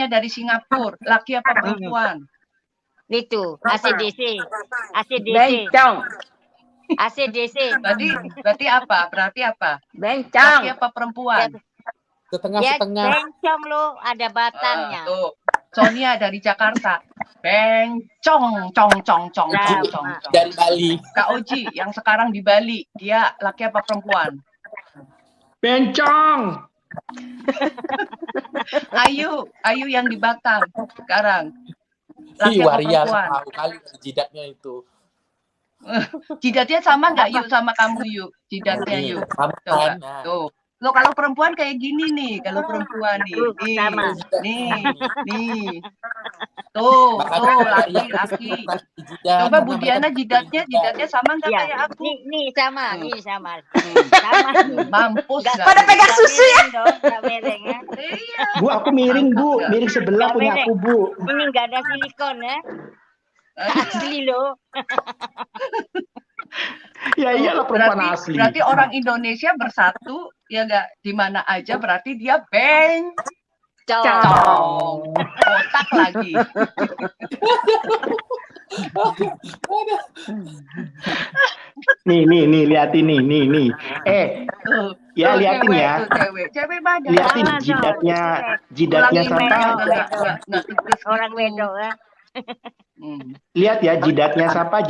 dari Singapura, laki apa perempuan? Itu ACDC. Bencong. ACDC. Berarti apa? Bencong. Laki apa perempuan? Setengah-setengah. Ya, bencong lo, ada batangnya. Tuh. Sonia dari Jakarta. Bencong, cong. Dari Bali. Kak Oji yang sekarang di Bali, dia laki apa perempuan? Bencong. Ayu yang di Batam sekarang. Laki apa Waria perempuan? tahu kali jidatnya itu. Jidatnya sama nggak Yuk sama kamu Yuk? Jidatnya Yuk. Sama Coba. kan? Nah. Tuh. Lo kalau perempuan kayak gini nih, kalau perempuan nih. Sama. Nih. Tuh, laki. Coba Bu Diana jidatnya sama nggak Ya, kayak aku? Nih sama. Sama. Mampus nggak? Pada pegang susu ya. Iya. Bu, aku miring, Bu. Miring sebelah punya aku, Bu. Ini nggak ada silikon ya. Asli lo. Ya iyalah perempuan asli. Berarti orang Indonesia bersatu ya nggak, di mana aja berarti dia bencong. Otak lagi. Nih, liatin nih. Ya liatin ya. Cewek banyak. Liatin jidatnya siapa? Orang wedok ya. Lihat ya jidatnya siapa?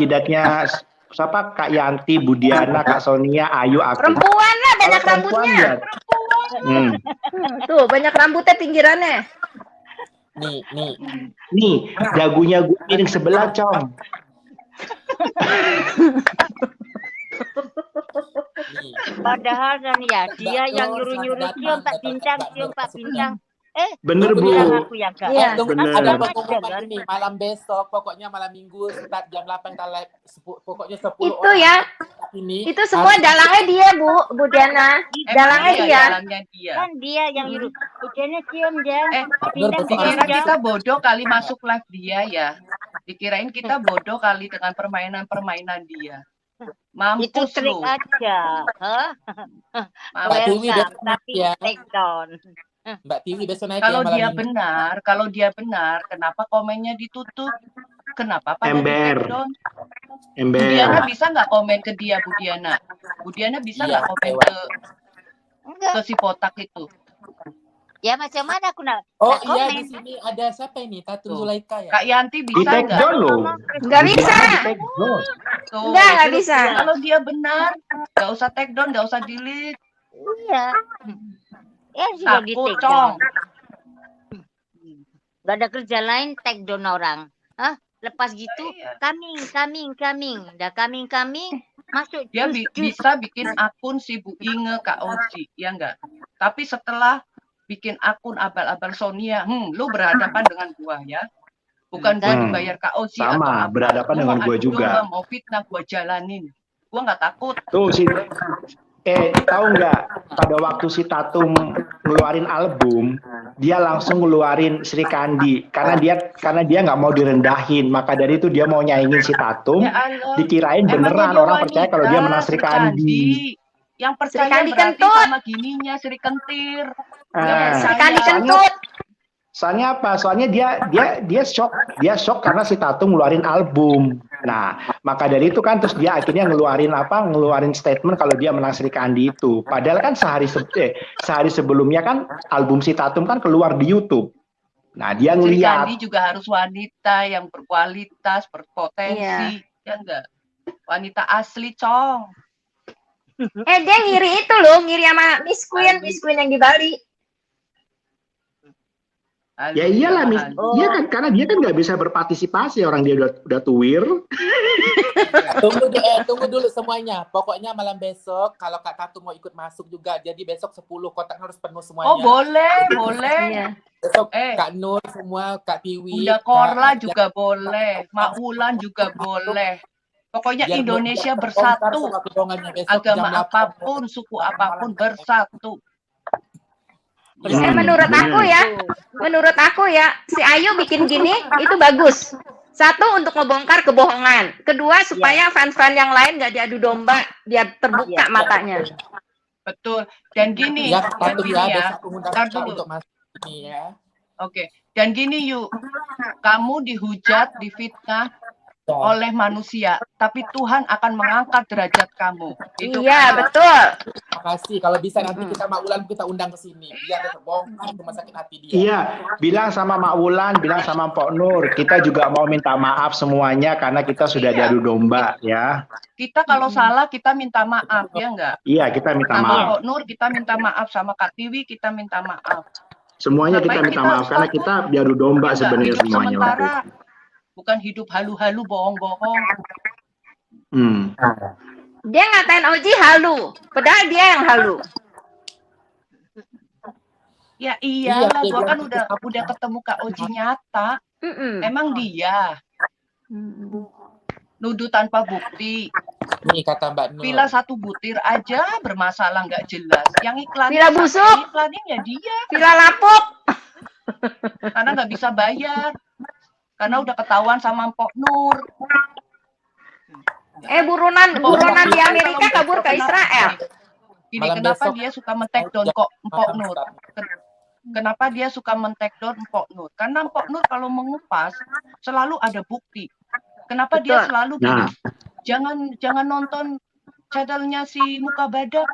Kak Yanti, Bu Diana, Kak Sonia, Ayu, aku. Perempuan lah, banyak Kalau perempuan, rambutnya. lihat. Tuh, banyak rambutnya pinggirannya. Nih, dagunya gue miring sebelah, Cong. Padahal kan ya dia yang nyuruh cium Pak Bintang. Bener, Bu. Aku yang gak. Iya. Bener. Ada pengumuman nih malam besok, pokoknya malam Minggu start jam 8 pokoknya 10 Itu orang ya. ini. Itu semua dalangnya dia, Bu Diana. Dalangnya dia. Kan dia yang nyuruh. Ujiannya cium dia. Dikira kita bodoh kali masuk live dia ya. Dikirain kita bodoh kali dengan permainan dia. Mampus itu trik lu. aja. Mampus. Tapi take down. Mbak Tiwi besok naik Kalau ya kalau dia benar, kenapa komennya ditutup? Kenapa pada Ember. di-take down? Ember. Bu Diana bisa nggak komen ke dia, Bu Diana? Bu Diana bisa nggak komen ke si Potak itu? Ya macam mana aku nak? Oh nak iya, komen. di sini ada siapa ini? Tatu Zulaika ya? Kak Yanti Di bisa take nggak? down loh. Nggak bisa. Di take down. Tuh, Nggak bisa. Kalau dia benar, nggak usah take down, nggak usah delete. Iya. Ya sudah di Takut, take down. Cong. Gak ada kerja lain take down orang. Hah? Lepas gitu Iya. coming. Udah coming masuk Dia bisa bikin akun si Bu Inge Kak Oji, ya enggak? Tapi setelah bikin akun abal-abal Sonia, lu berhadapan dengan gua ya. Bukan gua dibayar Kak Oji atau Sama, apa. berhadapan Gua dengan mau gua adu juga. domba, mau fitnah gua jalanin. Gua nggak takut. Tuh tahu nggak pada waktu si Tatum ngeluarin album, dia langsung ngeluarin Sri Kandi karena dia nggak mau direndahin, maka dari itu dia mau nyaingin si Tatum. Ya Allah. Dikirain beneran Emangnya orang dia percaya kalau dia menang Sri Kandi. Yang Sri percaya Kandi berarti kentut. sama gininya Sri Kentir. Sri Kandi kentut. Soalnya apa? Soalnya dia shock karena si Tatum ngeluarin album. Nah, maka dari itu kan terus dia akhirnya ngeluarin statement kalau dia menang Sri Kandi itu. Padahal kan sehari sebelumnya kan album si Tatum kan keluar di YouTube. Nah, dia Sri ngeliat. Kandi juga harus wanita yang berkualitas, berpotensi, ya enggak? Wanita asli, Cong. Dia ngiri itu loh, ngiri sama Miss Queen yang di Bali. Ya iyalah, dia kan karena dia kan nggak bisa berpartisipasi, orang dia udah tuwir. Tunggu dulu semuanya. Pokoknya malam besok kalau Kak Tatu mau ikut masuk juga, jadi besok 10 kotak harus penuh semuanya. Oh boleh. Iya. Besok Kak Nur semua, Kak Tiwi, Bunda Korla juga boleh, Mak Wulan juga boleh. Pokoknya Indonesia bersatu. Agama apapun, suku apapun bersatu. Menurut aku ya, si Ayu bikin gini itu bagus. Satu, untuk ngebongkar kebohongan. Kedua, supaya fans-fans yang lain nggak diadu domba, biar terbuka matanya. Betul. Dan gini, ya, Kak Tatu ya, ya. besok mengundang Ntar Kak dulu. untuk masuk ini ya. Oke, Dan gini yuk, kamu dihujat, difitnah oleh manusia, tapi Tuhan akan mengangkat derajat kamu. Itu Iya, betul. Makasih. Kalau bisa nanti kita Mak Wulan kita undang ke sini. Biar terbongkar rumah sakit hati dia. Iya, bilang sama Mak Wulan, bilang sama Mpok Nur, kita juga mau minta maaf semuanya karena kita sudah diadu domba ya. Kita kalau salah kita minta maaf, ya enggak? Iya, kita minta Sama maaf. Mpok Nur kita minta maaf, sama Kak Tiwi kita minta maaf. Semuanya kita Ngapain minta kita maaf karena stop? kita diadu domba Enggak, sebenarnya hidup semuanya waktu sementara. itu. Bukan hidup halu-halu bohong-bohong. Dia ngatain Oji halu, padahal dia yang halu. Ya iyalah, Iya, gua dia kan bilang udah ketemu Kak Oji nyata. Emang dia nuduh tanpa bukti. Nih kata Mbak Nur. Villa 1 butir aja bermasalah nggak jelas. Yang iklan Villa busuk. iklannya ya dia, Villa lapuk. karena nggak bisa bayar. Karena udah ketahuan sama Mpok Nur. Buronan di Amerika kabur ke Israel. Gini, Malam kenapa besok. dia suka men-take down kok Mpok Nur? Kenapa dia suka men-take down Mpok Nur? Karena Mpok Nur kalau mengupas selalu ada bukti. Kenapa dia Betul. selalu gini? Nah, Jangan nonton channelnya si Muka Badak.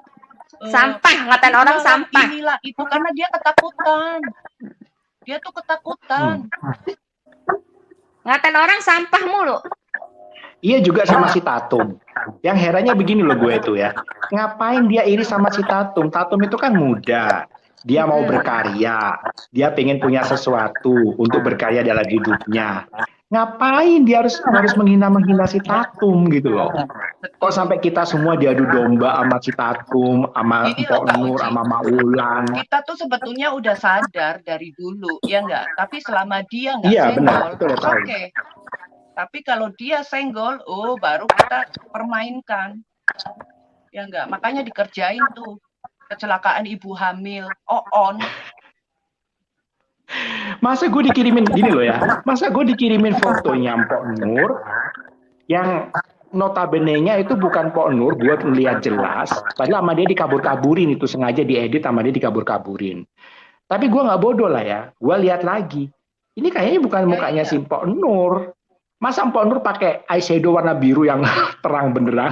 Sampah, ngatain orang Inilah, sampah. Inilah itu karena dia ketakutan. Dia tuh ketakutan. Ngatain orang sampah mulu. iya juga sama si Tatum. Yang herannya begini loh gue itu ya. Ngapain dia iri sama si Tatum? Tatum itu kan muda. Dia mau berkarya. Dia pengen punya sesuatu untuk berkarya dalam hidupnya. Ngapain dia harus menghina si Tatum gitu loh. Kok sampai kita semua diadu domba sama si Tatum, sama Gini Mpok loh, Kak Nur, Uci. sama Mak Wulan. Kita tuh sebetulnya udah sadar dari dulu, ya enggak? Tapi selama dia nggak Iya, senggol, benar. Itu udah tahu. oke. Tapi kalau dia senggol, oh baru kita permainkan. Ya enggak? Makanya dikerjain tuh. Kecelakaan ibu hamil, on. Masa gue dikirimin gini loh ya. Masa gue dikirimin fotonya Mpok Nur yang notabene-nya itu bukan Mpok Nur, gue lihat jelas. Padahal sama dia dikabur-kaburin, itu sengaja diedit sama dia dikabur-kaburin. Tapi gue nggak bodoh lah ya. Gue lihat lagi. Ini kayaknya bukan mukanya si Mpok Nur. Masa Mpok Nur pakai eyeshadow warna biru yang terang benderang.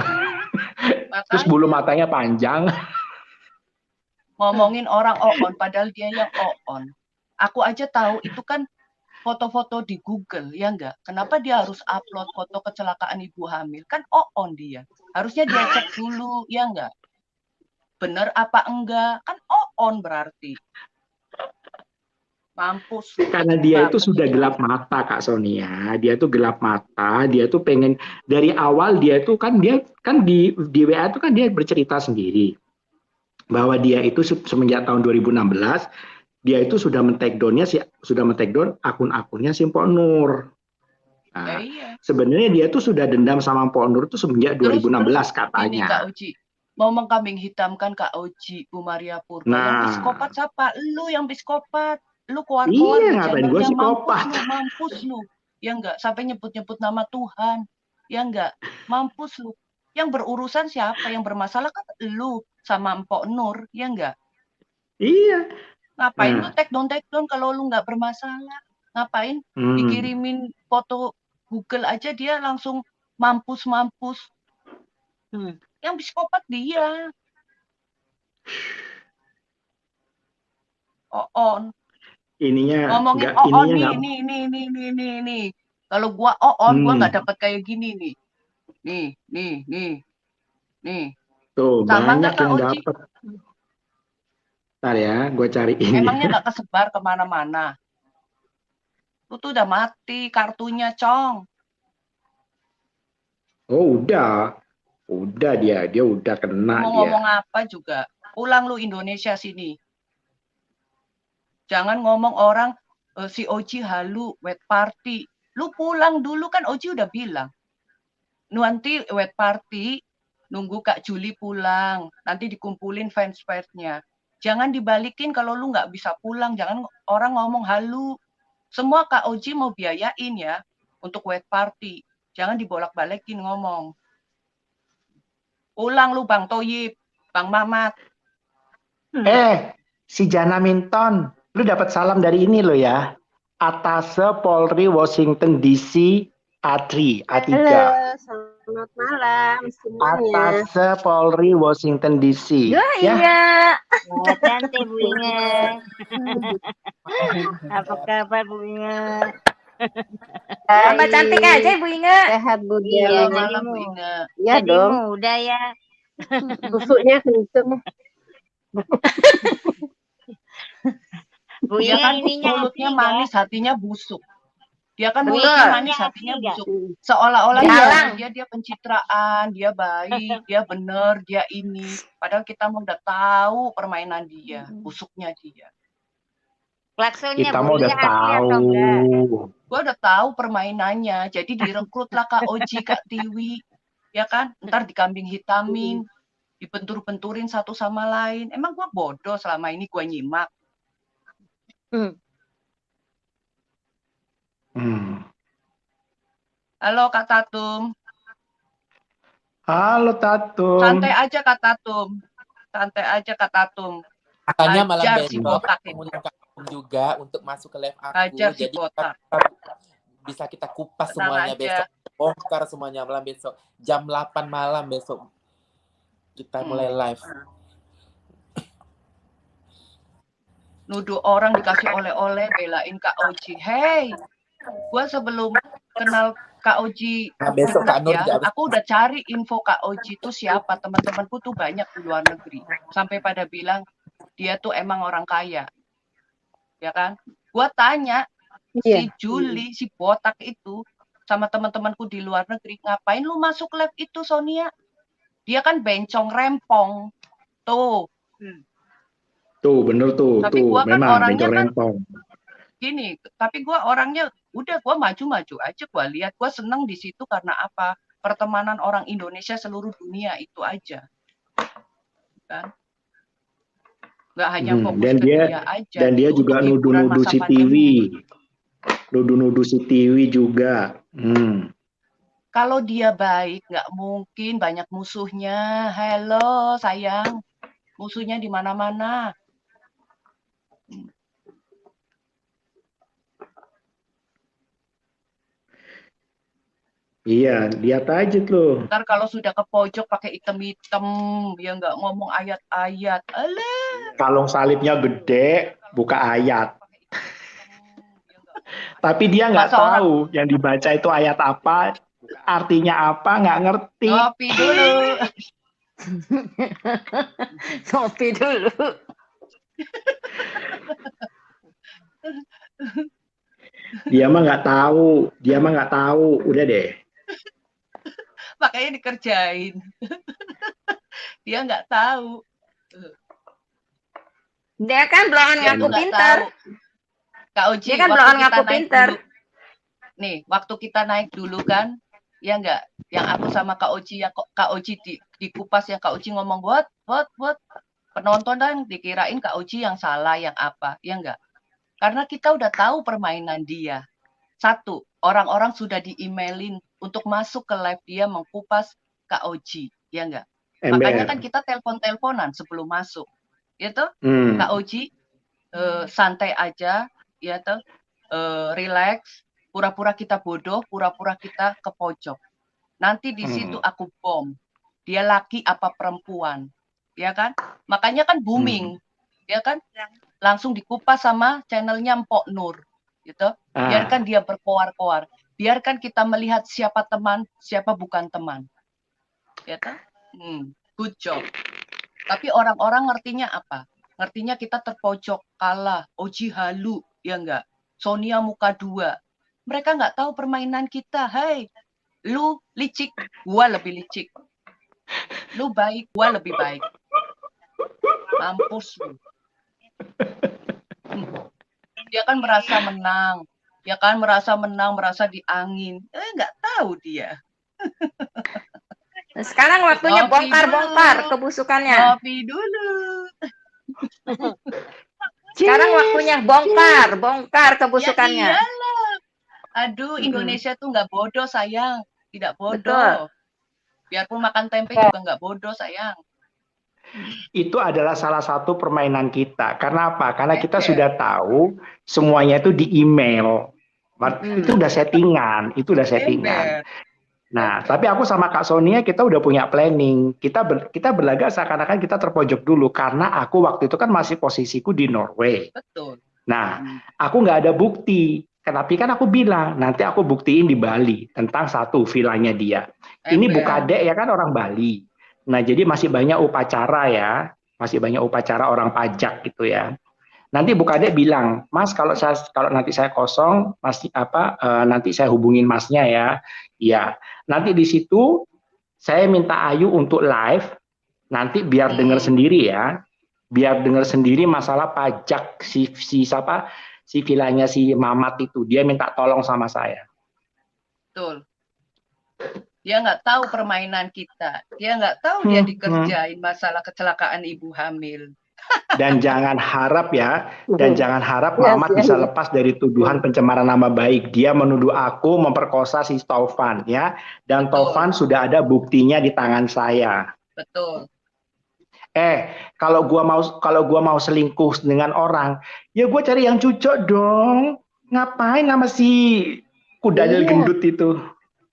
Terus bulu matanya panjang. Ngomongin orang on, padahal dia yang on. Aku aja tahu itu kan foto-foto di Google, ya enggak? Kenapa dia harus upload foto kecelakaan ibu hamil? Kan on dia. Harusnya dia cek dulu, ya enggak? Bener apa enggak? Kan on berarti. Mampus. Karena dia itu sudah gelap mata, Kak Sonia. Dia tuh gelap mata. Dia tuh pengen dari awal dia tuh kan di WA itu kan dia bercerita sendiri bahwa dia itu semenjak tahun 2016 dia itu sudah men-take down akun-akunnya si Mpok Nur. Nah, iya. Sebenarnya dia tuh sudah dendam sama Mpok Nur tuh semenjak 2016 katanya. Ini Kak Uci, mau mengkambing hitamkan Kak Uci, Bu Maria Purba. Nah. Yang psikopat siapa? Lu yang psikopat. Lu keluar Iya, ngapain gue psikopat? Mampus lu. Ya enggak, sampai nyebut-nyebut nama Tuhan. Ya enggak, mampus lu. Yang berurusan siapa? Yang bermasalah kan lu sama Mpok Nur, ya enggak? Iya. Ngapain lu take down kalau lu nggak bermasalah? Ngapain dikirimin foto Google aja dia langsung mampus. Yang psikopat dia. On. Ininya ngomongin enggak, nih. Kalau gua gua nggak dapat kayak gini nih. Nih. Tuh, Sama banyak nggak, Kak yang Oji? dapat. Ntar ya, gue cariin. Emangnya nggak kesebar kemana-mana? Lu tuh udah mati kartunya, Cong. Oh, udah dia udah kena Mau dia. ngomong apa juga. Pulang lu Indonesia sini. Jangan ngomong orang si Oji halu, wet party. Lu pulang dulu kan Oji udah bilang. Nanti wet party, nunggu Kak Juli pulang. Nanti dikumpulin fans-fansnya. Jangan dibalikin kalau lu nggak bisa pulang. Jangan orang ngomong halu. Semua Kak Oji mau biayain ya untuk wet party. Jangan dibolak-balikin ngomong. Pulang lu Bang Toyib, Bang Mamat. Si Jana Minton, lu dapat salam dari ini lo ya. Atase Polri Washington DC A3. Halo, selamat malam semuanya. Atase Polri Washington DC. Ya, Inge. Selamat cantik Bu Inge. Apa kabar Bu Inge? Tambah cantik aja Ibu Inge. Sehat Bu Iya, Dia. jadi malam Bu mu- Inge. Ya jadi dong, muda ya. busuknya kenceng. Bu Dia Inge kan ininya mulutnya asli manis, hatinya busuk. Dia kan Betul. mulutnya manis, Ininya hatinya asli nggak? busuk. Seolah-olah Galang. dia pencitraan, dia baik, dia bener, dia ini. Padahal kita mau udah tahu permainan dia, busuknya dia. Klaksonnya Kita Bu mau udah Inge asli atau tahu. enggak? Gua udah tahu permainannya, jadi direkrutlah Kak Oji, Kak Tiwi, ya kan? Ntar dikambing hitamin, dibentur-benturin satu sama lain. Emang gua bodoh selama ini gua nyimak. Halo Kak Tatum, Halo Tatum. santai aja Kak Tatum, santai aja Kak Tatum. Makanya malam Hajar si besok botak aku itu. ngundang Kak juga untuk masuk ke live aku. Hajar si Jadi botak. bisa kita kupas Tenang semuanya aja. besok. Bongkar semuanya malam besok. Jam 8 malam besok. Kita mulai live. Nuduh orang dikasih oleh-oleh, belain Kak Oji. Hey, gua sebelum kenal Kak Oji Nah, besok deket Kak Nur ya, juga harus aku udah cari info Kak Oji itu siapa. Teman-temanku tuh banyak di luar negeri. Sampai pada bilang dia tuh emang orang kaya. Ya kan? Gua tanya si Juli, si botak itu sama teman-temanku di luar negeri, ngapain lu masuk live itu Sonia? Dia kan bencong rempong. Tuh, Tuh, bener tuh. Tapi Tuh, gua kan memang orangnya bencong kan rempong. gini, tapi gua orangnya udah gua maju-maju aja, gua lihat, gua seneng di situ karena apa? Pertemanan orang Indonesia seluruh dunia itu aja. Kan? Nggak hanya fokus Dan ke dia dia aja. dan dia itu juga untuk hiburan nuduh-nuduh masa si pandemi. Tiwi. Nuduh-nuduh si Tiwi juga. Kalau dia baik, nggak mungkin banyak musuhnya. Halo, sayang. Musuhnya di mana-mana. Iya, lihat aja tuh. Ntar kalau sudah ke pojok pakai item-item, dia nggak ngomong ayat-ayat. Alah. Kalung salibnya gede, buka ayat. Tapi dia nggak Masa orang- tahu yang dibaca itu ayat apa, artinya apa, nggak ngerti. Ngopi dulu. Ngopi dulu. Dia mah nggak tahu. Dia mah nggak tahu. Udah deh. Makanya dikerjain. Dia nggak tahu. Dia kan blokan Dia ngaku nggak pinter. tahu. Kak Oji, Dia kan waktu blokan kita ngaku naik pinter. dulu- Nih, waktu kita naik dulu kan, ya nggak? Yang aku sama Kak Oji, yang Kak Oji di kupas, yang Kak Oji ngomong, what? Penonton dan dikirain Kak Oji yang salah, yang apa, ya nggak? Karena kita udah tahu permainan dia. Satu, orang-orang sudah di-emailin untuk masuk ke live dia mengkupas Kak Oji, ya nggak? Makanya kan kita telepon-teleponan sebelum masuk. Ya toh? Kak Oji, santai aja, ya toh? Relax, pura-pura kita bodoh, pura-pura kita ke pojok. Nanti di situ aku bom. Dia laki apa perempuan, ya kan? Makanya kan booming, ya kan? Langsung dikupas sama channelnya Mpok Nur, gitu. Biarkan dia berkoar-koar. Biarkan kita melihat siapa teman, siapa bukan teman. Ya kan? Good job. Tapi orang-orang ngertinya apa? Ngertinya kita terpojok, kalah, Oji halu, ya enggak? Sonia muka dua. Mereka nggak tahu permainan kita. Hai, lu licik, gua lebih licik. Lu baik, gua lebih baik. Mampus lu. Dia kan merasa menang. Ya kan merasa menang, merasa di angin. Nggak tahu dia. Sekarang waktunya Ngopi bongkar-bongkar dulu. kebusukannya. Ngopi dulu. Sekarang waktunya bongkar kebusukannya. Ya iyalah. Aduh, Indonesia tuh nggak bodoh, sayang. Tidak bodoh. Betul. Biarpun makan tempe juga nggak bodoh, sayang. Itu adalah salah satu permainan kita. Karena apa? Karena kita sudah tahu semuanya itu di email. Itu udah settingan, itu udah settingan. Nah, tapi aku sama Kak Sonia kita udah punya planning. Kita berlagak seakan-akan kita terpojok dulu karena aku waktu itu kan masih posisiku di Norway. Betul. Nah, aku nggak ada bukti. Tapi kan aku bilang nanti aku buktiin di Bali tentang satu villanya dia. Ini Bukadek ya kan orang Bali. Nah, jadi masih banyak upacara ya, masih banyak upacara orang pajak gitu ya. Nanti Bukadek bilang, Mas kalau nanti saya kosong, Mas nanti saya hubungin Masnya ya. Iya. Nanti di situ saya minta Ayu untuk live. Nanti biar dengar sendiri ya, biar dengar sendiri masalah pajak si villanya si Mamat itu. Dia minta tolong sama saya. Betul. Dia nggak tahu permainan kita. Dia nggak tahu dia dikerjain masalah kecelakaan ibu hamil. Dan jangan harap Mamat bisa lepas dari tuduhan pencemaran nama baik. Dia menuduh aku memperkosa si Taufan ya. Dan Taufan sudah ada buktinya di tangan saya. Betul. Kalau gua mau selingkuh dengan orang, ya gua cari yang cucok dong. Ngapain sama si kudadil gendut itu?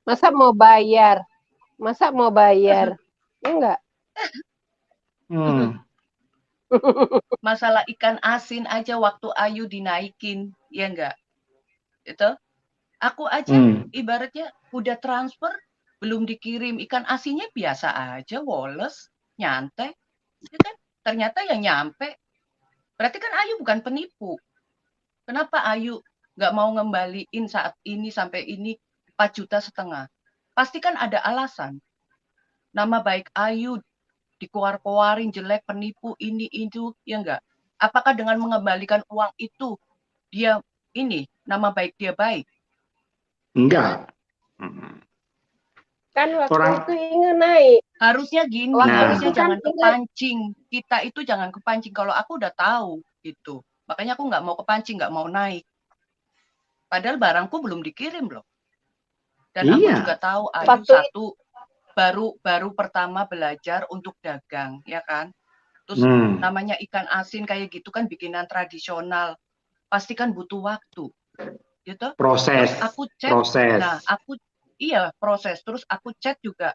Masa mau bayar? Ya enggak? Masalah ikan asin aja waktu Ayu dinaikin, ya enggak? Itu aku aja ibaratnya udah transfer belum dikirim, ikan asinnya biasa aja, woles, nyantai. Ya kan? Ternyata yang nyampe. Berarti kan Ayu bukan penipu. Kenapa Ayu nggak mau ngembaliin saat ini sampai ini 4,5 juta? Pasti kan ada alasan. Nama baik Ayu dikeluar-keluarin jelek, penipu ini itu, ya enggak? Apakah dengan mengembalikan uang itu dia nama baik dia baik? Enggak. Kan waktu itu ingin naik. Harusnya gini, harusnya jangan kepancing. Kita itu jangan kepancing. Kalau aku udah tahu gitu, makanya aku nggak mau kepancing, nggak mau naik. Padahal barangku belum dikirim loh. Dan aku juga tahu Ayu baru pertama belajar untuk dagang, ya kan? Terus namanya ikan asin kayak gitu kan bikinan tradisional, pasti kan butuh waktu, gitu. Proses. Terus aku chat, nah proses. Terus aku chat juga,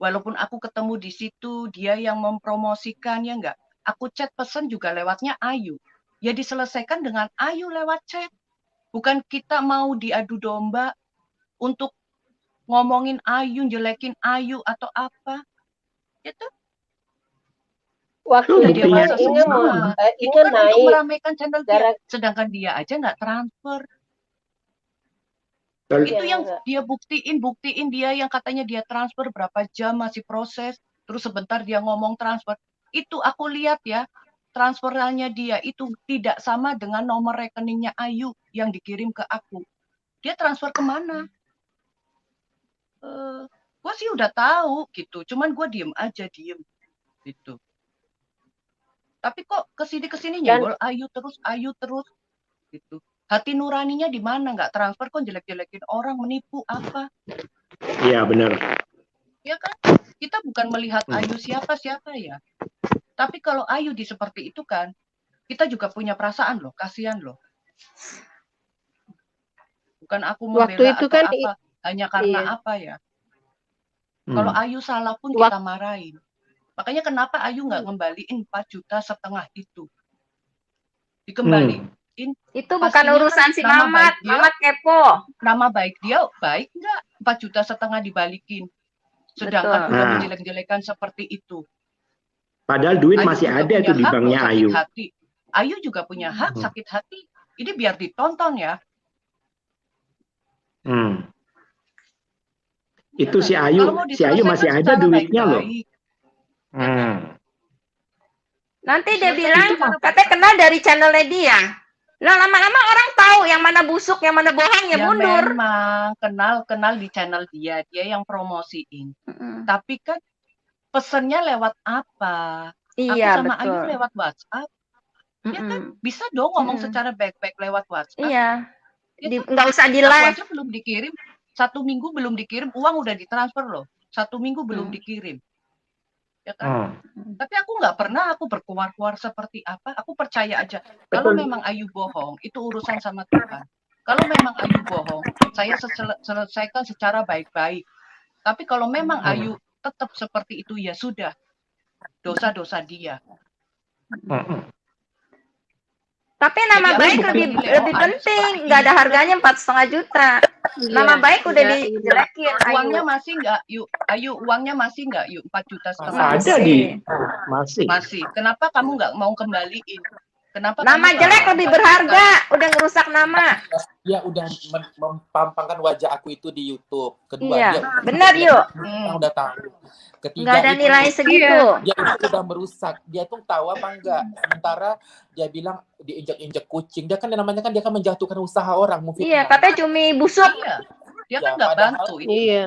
walaupun aku ketemu di situ dia yang mempromosikan ya enggak, aku chat pesen juga lewatnya Ayu. Ya diselesaikan dengan Ayu lewat chat, bukan kita mau diadu domba untuk ngomongin Ayu, jelekin Ayu atau apa, itu. Waktu Udah itu dia masa Inge semua. Itu kan naik untuk meramaikan channel dia, sedangkan dia aja nggak transfer. Itu yang dia buktiin dia yang katanya dia transfer berapa jam masih proses, terus sebentar dia ngomong transfer. Itu aku lihat ya, transferannya dia itu tidak sama dengan nomor rekeningnya Ayu yang dikirim ke aku. Dia transfer kemana? Gue sih udah tahu gitu, cuman gue diem gitu. Tapi kok kesini nyenggol Ayu terus gitu. Hati nuraninya di mana? Nggak transfer kok jelek-jelekin orang, menipu apa? Iya benar. Ya kan? Kita bukan melihat Ayu siapa ya. Tapi kalau Ayu seperti itu kan, kita juga punya perasaan loh, kasihan loh. Bukan aku membela waktu itu atau kan apa, hanya karena apa ya. Kalau Ayu salah pun kita marahin. Makanya kenapa Ayu nggak ngembaliin 4,5 juta itu? Dikembaliin. Itu bukan urusan si Mamat. Mamat kepo. Nama baik dia baik nggak? 4,5 juta dibalikin. Sedangkan udah menjelek-jelekan seperti itu. Padahal duit masih ada tuh di banknya Ayu. Ayu juga punya hak sakit hati. Ini biar ditonton ya. Itu si Ayu masih ada duitnya loh. Nanti dia bilang katanya kenal dari channelnya dia. Lah lama-lama orang tahu yang mana busuk, yang mana bohong ya mundur. Memang kenal di channel dia yang promosiin. Tapi kan pesennya lewat apa? Iya, aku sama betul. Ayu lewat WhatsApp. Ya kan bisa dong ngomong secara baik-baik lewat WhatsApp. Iya. Gitu. Nggak usah di live. Aku aja belum dikirim. 1 minggu belum dikirim, uang udah ditransfer loh. 1 minggu belum dikirim. ya kan? Tapi aku nggak pernah aku berkuar-kuar seperti apa. Aku percaya aja. Kalau Betul. memang Ayu bohong, itu urusan sama Tuhan. Kalau memang Ayu bohong, saya selesaikan secara baik-baik. Tapi kalau memang Ayu tetap seperti itu, ya sudah. Dosa-dosa dia. Tapi nama Jadi baik aku lebih bukan nilai, penting. Ayu Nggak ada setelah harganya 4,5 juta. Nama baik udah dijelekin. uangnya Ayu. masih nggak, Yuk? Ayu, uangnya masih nggak, Yuk? 4,5 juta. Ada masih. Masih. Kenapa kamu nggak mau kembaliin? Kenapa Nama kamu jelek nggak lebih mau berharga. Udah ngerusak nama. Dia udah mempampangkan wajah aku itu di YouTube. Kedua, Iya, dia benar, Yuk. Kita udah tahu. Ketiga, Nggak ada itu nilai segitu. dia itu udah merusak. Dia tuh tahu apa enggak? Sementara dia bilang diinjak-injak kucing. Dia kan namanya kan dia kan menjatuhkan usaha orang. Iya, katanya cumi busuk. Iya. Dia Ya, kan nggak padahal- bantu itu. Iya.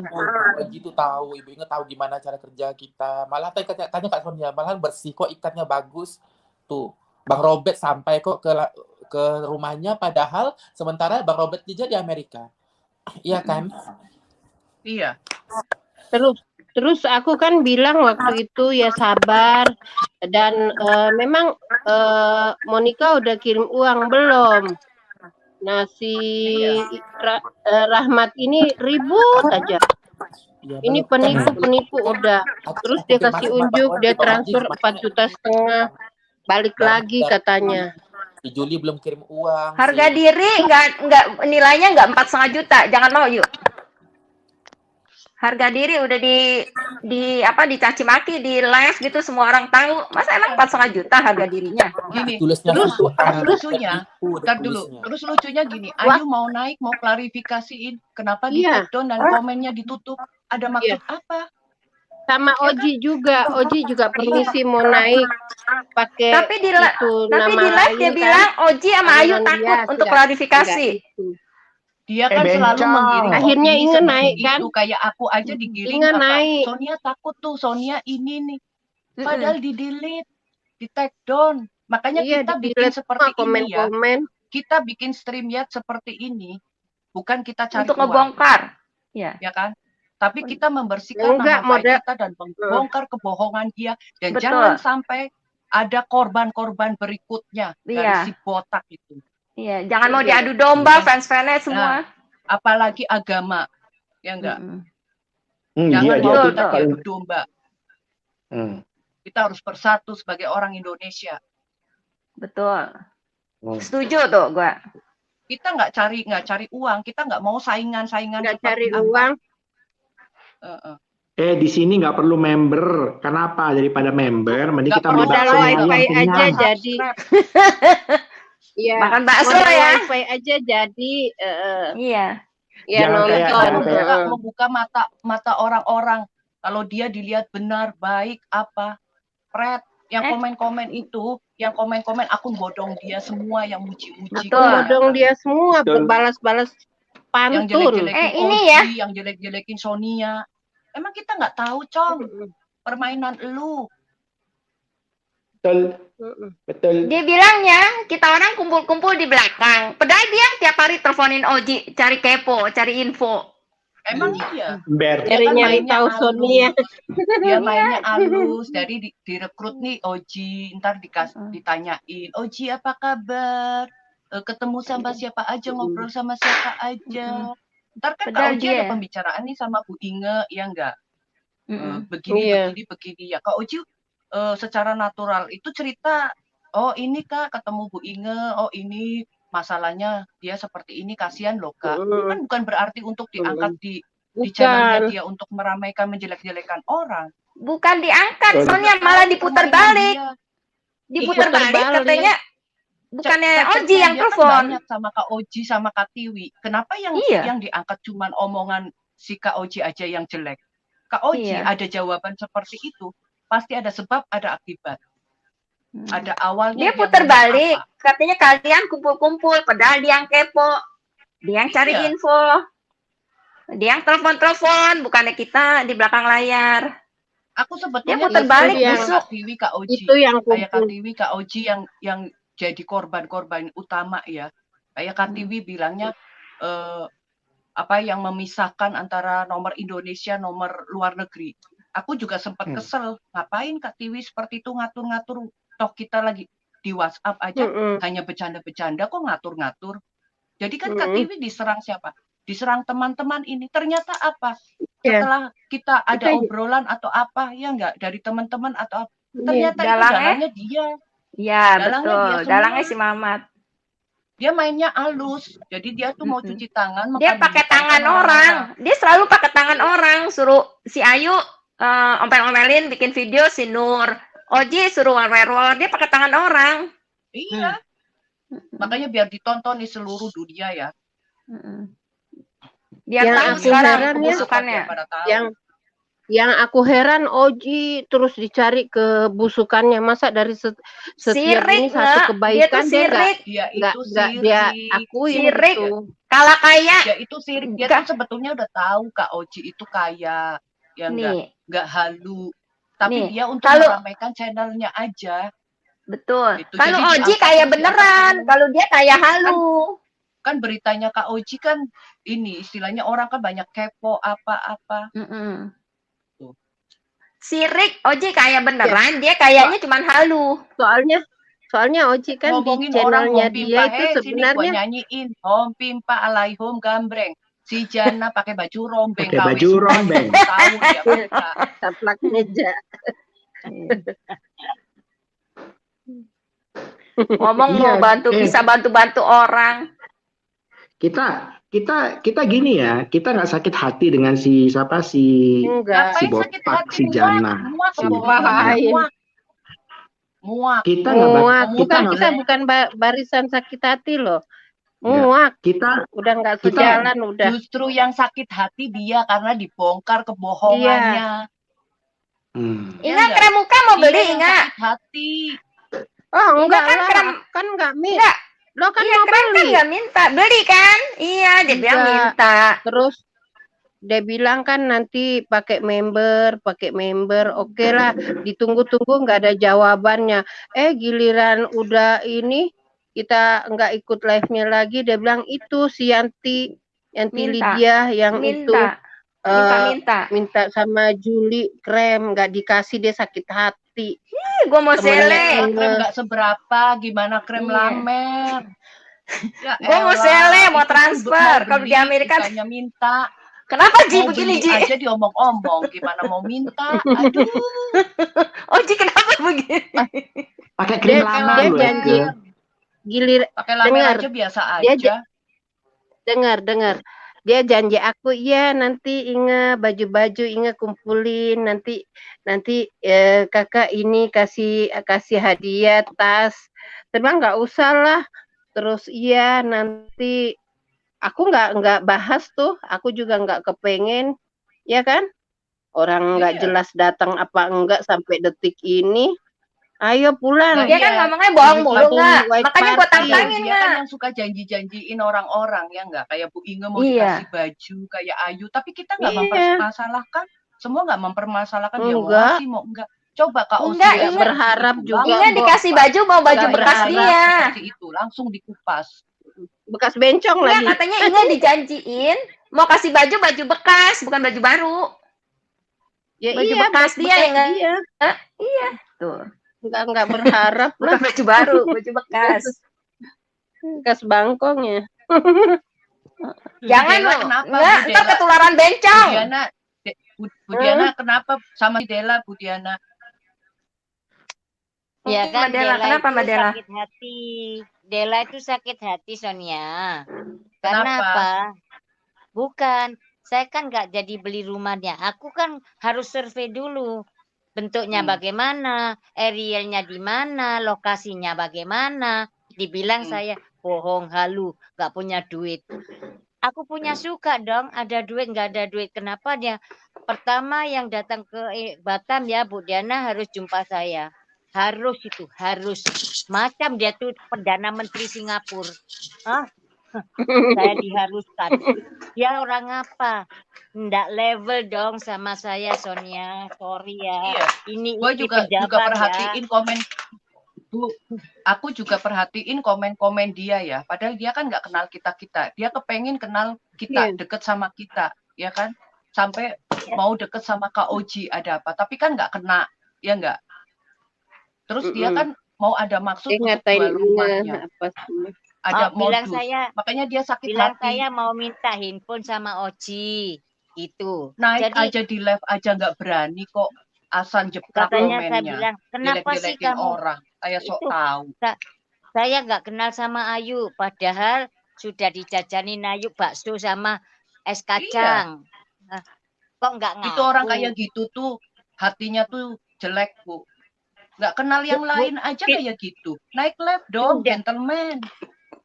Gitu tahu, ibu ingat tahu gimana cara kerja kita. Malah tanya Kak Sonia, malah bersih kok, ikatnya bagus. Tuh, Bang Robert sampai kok ke rumahnya, padahal sementara Bang Robert juga di Amerika. Iya kan? Iya. Terus aku kan bilang waktu itu ya sabar dan memang Monica udah kirim uang belum? Nah si Rahmat ini ribut aja. Ya, Ini belum. penipu udah. Terus dia kasih unjuk, dia transfer 4,5 juta, balik lagi katanya. Di Juli belum kirim uang. Harga diri nggak nilainya nggak 4,5 juta. Jangan mau, Yuk. Harga diri udah dicaci maki di live gitu, semua orang tahu. Masa emang 4,5 juta harga dirinya? Gini, Tulisnya terus Tuhan. lucunya, Bentar terus lucunya gini, Ayu mau naik, mau klarifikasiin, kenapa di Iya. take down dan komennya ditutup? Ada maksud apa? Sama Oji juga permisi mau naik pakai Tapi di itu Tapi nama di live lain dia kan. bilang Oji sama Ayu Aliran takut dia, untuk tidak klarifikasi. itu. Dia kan selalu bencong. menggiring Akhirnya opini Inge seperti naik, itu. kan? Kayak aku aja digiring Inge apa? naik. Sonia takut tuh, Sonia ini nih. Padahal di delete, di take down. Makanya Iya, kita bikin di-delete seperti semua ini ya. komen-komen. Kita bikin StreamYard seperti ini, bukan kita cari Untuk uang, ngebongkar. Ya. ya kan? Tapi kita membersihkan Enggak, nama baik model- kita dan membongkar kebohongan dia. Dan Betul. jangan sampai ada korban-korban berikutnya dari Iya. si botak itu. Iya, jangan mau diadu domba fans-fansnya semua. Apalagi agama, ya enggak? Jangan Iya, mau dia kita paling. diadu domba. Hmm. Kita harus bersatu sebagai orang Indonesia. Betul. Setuju tuh gua. Kita nggak cari uang, kita nggak mau saingan-saingan Nggak seperti cari apa. uang. Di sini nggak perlu member. Kenapa? Daripada member, mending Nggak kita perlu beli Modal bakso yang wifi ayam aja kenyang. jadi. Iya. Makan bakso Modal ya. wifi aja jadi Iya. ya Jangan kayak- nonton. jangan kayak- membuka mata orang-orang. Kalau dia dilihat benar, baik, apa, Fred, yang komen-komen itu, yang komen-komen akun bodong dia semua yang muji-muji. Betul. Bodong dia semua Betul. balas-balas Yang pantun. jelek-jelekin ini Oji, ya. yang jelek-jelekin Sonia. Emang kita nggak tahu, Cong, permainan lu. Betul, betul. Dia bilangnya kita orang kumpul-kumpul di belakang. Padahal dia tiap hari teleponin Oji, cari kepo, cari info. Emang iya. Ber. Dia kan Nyari-nyari mainnya tahu halus. Sonia. Dia mainnya halus. Dari direkrut nih Oji, ntar ditanyain, Oji apa kabar? Ketemu sama siapa aja, ngobrol sama siapa aja. Ntar kan Kak Padahal Oji dia- ada pembicaraan nih sama Bu Inge, ya enggak? Begini, Iya. begini ya. Kak Oji secara natural itu cerita, oh ini Kak ketemu Bu Inge, oh ini masalahnya dia seperti ini, kasihan loh Kak. Kan bukan berarti untuk diangkat di channelnya Bukan. dia untuk meramaikan, menjelek-jelekan orang. Bukan diangkat, Betul. Sonia malah diputar balik. Dia. Diputar Diputar balik balik. katanya bukannya Chat-chatnya Oji yang dia kan telepon. banyak sama Kak Oji sama Kak Tiwi. Kenapa yang Iya. diangkat cuman omongan si Kak Oji aja yang jelek? Kak Oji Iya. ada jawaban seperti itu, pasti ada sebab, ada akibat. Ada awalnya Dia putar ngomong balik, apa. katanya kalian kumpul-kumpul, padahal dia yang kepo, dia yang cari Iya. info, dia yang telepon-telepon, bukannya kita di belakang layar. Aku sebetulnya Dia putar itu balik, kayak busuk. Kak Tiwi, Kak Oji. Itu yang Kayak Kak kumpul. Tiwi, Kak Oji yang jadi korban-korban utama ya. Kayak Kak Tiwi bilangnya apa yang memisahkan antara nomor Indonesia, nomor luar negeri. Aku juga sempat Hmm. kesel, ngapain Kak Tiwi seperti itu ngatur-ngatur, toh kita lagi di WhatsApp aja hanya bercanda-bercanda kok ngatur-ngatur. Jadi kan Kak Tiwi diserang siapa? Diserang teman-teman ini. Ternyata apa? Ya. Setelah kita ada Kita- obrolan atau apa, ya enggak, dari teman-teman atau apa, Iya. ternyata itu Dalangnya? dalangnya dia. Ya, Dalangnya dia betul. semua. Dalangnya si Mamat. Dia mainnya halus. Jadi dia tuh mau cuci tangan. Dia maka pakai di depan tangan orang. orang. Dia selalu pakai tangan orang. Suruh si Ayu ompel-omelin bikin video, si Nur. Oji suruh werewolf. Dia pakai tangan orang. Iya. Makanya biar ditonton di seluruh dunia ya. Dia Yang tahu aku sekarang heran ya, kebusukannya. Biar pada tahu. Yang aku heran Oji terus dicari kebusukannya, masa dari setiap Sirik, ini satu Nge. kebaikan Dia tuh sirik. Dia nggak itu dia sirik. akuin Sirik. gitu. Kalah kaya. Dia itu sirik. Dia Enggak. tuh sebetulnya udah tahu Kak Oji itu kaya. Ya Nih, enggak halu. Tapi Nih, dia untuk kalau- meramaikan channelnya aja. betul. Gitu. Kalau Jadi Oji diangkat kaya terus, beneran. diangkat Kalau dia kaya halu. Kan beritanya Kak Oji kan ini istilahnya orang kan banyak kepo apa-apa. Tuh. Sirik, Oji kaya beneran. Dia kayaknya cuman halu. Soalnya Oji kan di Ngomongin orang channelnya home dia pimpa, itu sini gua sebenarnya nyanyiin home pimpa alaihom gambreng. Si Jana pakai baju rombeng, Pakai KW baju semua rombeng. tahu dia mereka. taplak meja. Ngomong Iya, mau bantu, bisa bantu-bantu orang. Kita gini ya, kita nggak sakit hati dengan si siapa si Enggak. si Ngapain sakit Bopak, hati, si Jana. muak Si Ngapain? muak. Kita nggak Muak. kita Bukan, nggak kita bukan barisan sakit hati loh. Enggak. Muak. kita Udah nggak Kita- sejalan udah. Justru yang sakit hati dia karena dibongkar kebohongannya. hmm. Iya Ingat nggak? krem muka mau Dia beli, yang Ingat? sakit hati. Oh, enggak kan lah. krem- Kan enggak Enggak. Lo kan Iya, mau keren kan beli. nggak minta. Beli kan? Iya, dia bilang Enggak. minta. Terus dia bilang kan nanti pakai member. Oke lah, ditunggu-tunggu nggak ada jawabannya. Giliran udah ini kita nggak ikut live-nya lagi, dia bilang itu si Yanti Minta. Lydia yang itu Minta. minta sama Juli krem, nggak dikasih, dia sakit hati. Gue mau Temennya sele. Inge. Krem nggak seberapa, gimana krem Iya. lamer? Ya Gue mau elah, sele, mau itu transfer. mau Kalau beli, di Amerika, bukannya minta. kenapa Ji Mau begini beli Ji? aja diomong-omong, gimana mau minta? Aduh, Oh Ji kenapa begini? Pakai krim Dia- lama dia loh janji. Eke. Gilir pakai lamer Dengar. aja biasa Dia aja. dengar. Dia janji aku, iya nanti Inge baju-baju Inge kumpulin, nanti kakak ini kasih hadiah tas. Terus nggak usah lah. Terus iya nanti aku nggak bahas tuh, aku juga nggak kepengen, ya kan? Orang nggak Iya. jelas datang apa enggak sampai detik ini. Ayo pulang. Nah, Dia kan iya. ngomongnya bohong mulu Bikin nggak? white Makanya gue party. tantangin Dia kan nggak? yang suka janji-janjiin orang-orang ya nggak, kayak Bu Inge mau Iya. dikasih baju kayak Ayu, tapi kita nggak Iya. mempermasalahkan, semua nggak mempermasalahkan dia mau Enggak. ngasih mau enggak. Coba Kak Osi Enggak, ya, Inge berharap itu juga. Inge langsung dikasih dikupas. baju mau baju Nggak bekas berharap dia. seperti itu, langsung dikupas. Bekas bencong Enggak, lagi. katanya Inge dijanjiin mau kasih baju bekas, bukan baju baru. Ya Baju iya, bekas dia, Inge. Iya. Tuh, Enggak berharap bukan lah, baju baru, baju bekas. bekas bangkongnya. Jangan Dela loh. kenapa, Enggak, Bu ntar Dela? ketularan bencong. Bu Diana kenapa sama si Dela, Bu Diana? Ya kan Mbak Dela, kenapa itu Mbak Dela? sakit hati. Dela itu sakit hati Sonia. Karena Kenapa? apa? Bukan, saya kan nggak jadi beli rumahnya. Aku kan harus survei dulu. Bentuknya bagaimana, arealnya di mana, lokasinya bagaimana. Dibilang saya bohong, halu, nggak punya duit. Aku punya suka dong, ada duit nggak ada duit. Kenapa dia? Pertama yang datang ke Batam ya Bu Diana harus jumpa saya. Harus itu, harus. Macam dia tuh Perdana Menteri Singapura. Hah? Saya diharuskan. Dia orang apa? Nggak level dong sama saya Sonia. Sorry ya. Iya. Ini Gue juga pejabat ya. perhatiin komen. Bu, aku juga perhatiin komen-komen dia ya. Padahal dia kan nggak kenal kita. Dia kepengen kenal kita, Iya. deket sama kita, ya kan? Sampai mau deket sama Kak Oji ada apa, tapi kan nggak kena, ya nggak? Terus dia kan mau ada maksud Dia untuk ngatain jual rumahnya, apa semua. ada bilang modus, saya makanya dia sakit bilang hati. saya mau minta handphone sama Oji gitu. Naik Jadi aja di live aja nggak berani kok, asal jeplak katanya saya komennya, bilang, kenapa sih jelek-jelekin kamu orang, kayak sok itu tahu. saya nggak kenal sama Ayu, padahal sudah dijajanin Ayu bakso sama es Iya, kacang. Nah, kok nggak itu orang ngaku? kayak gitu tuh hatinya tuh jelek, Bu. Nggak kenal yang lain aja kayak gitu. Naik live dong, Sudah, gentleman.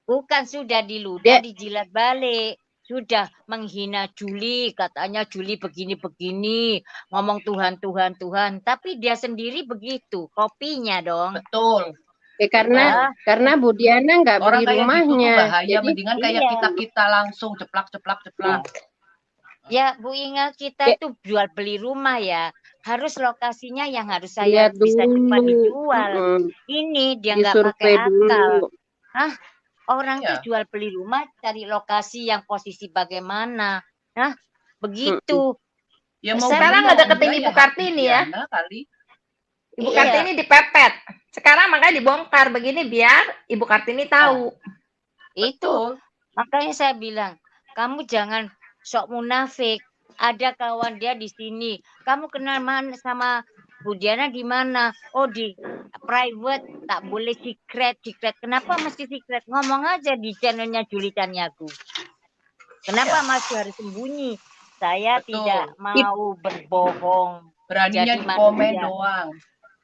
bukan sudah diludah, Dia dijilat balik. Sudah menghina Juli, katanya Juli begini-begini, ngomong Tuhan, Tuhan, Tuhan. Tapi dia sendiri begitu, kopinya dong. Betul. karena Ah, karena Bu Diana nggak Orang beli kayak gitu tuh rumahnya. bahaya, Jadi mendingan kayak iya. kita langsung jeplak. Ya, Bu Inga, kita Dek, itu jual beli rumah ya. Harus lokasinya yang harus saya lihat bisa cepat dulu, dijual. Ini dia nggak pakai disurvei akal. dulu. Hah? Orang Iya. tuh jual beli rumah cari lokasi yang posisi bagaimana. Nah, begitu. Ya mau Sekarang beli, mau ngedeketin enggak Ibu hak Kartini ya. Diana kali. Ibu Iya. Kartini dipepet. Sekarang makanya dibongkar begini biar Ibu Kartini tahu. Itu. Betul. Makanya saya bilang, kamu jangan sok munafik. Ada kawan dia di sini. Kamu kenal mana sama Bu Diana di mana? Oh, di private, tak boleh secret. Kenapa mesti secret? Ngomong aja di channelnya Juli Caniago. Kenapa masih harus sembunyi? Saya Betul. tidak mau berbohong. Beraninya Jadi di komen manusia. doang.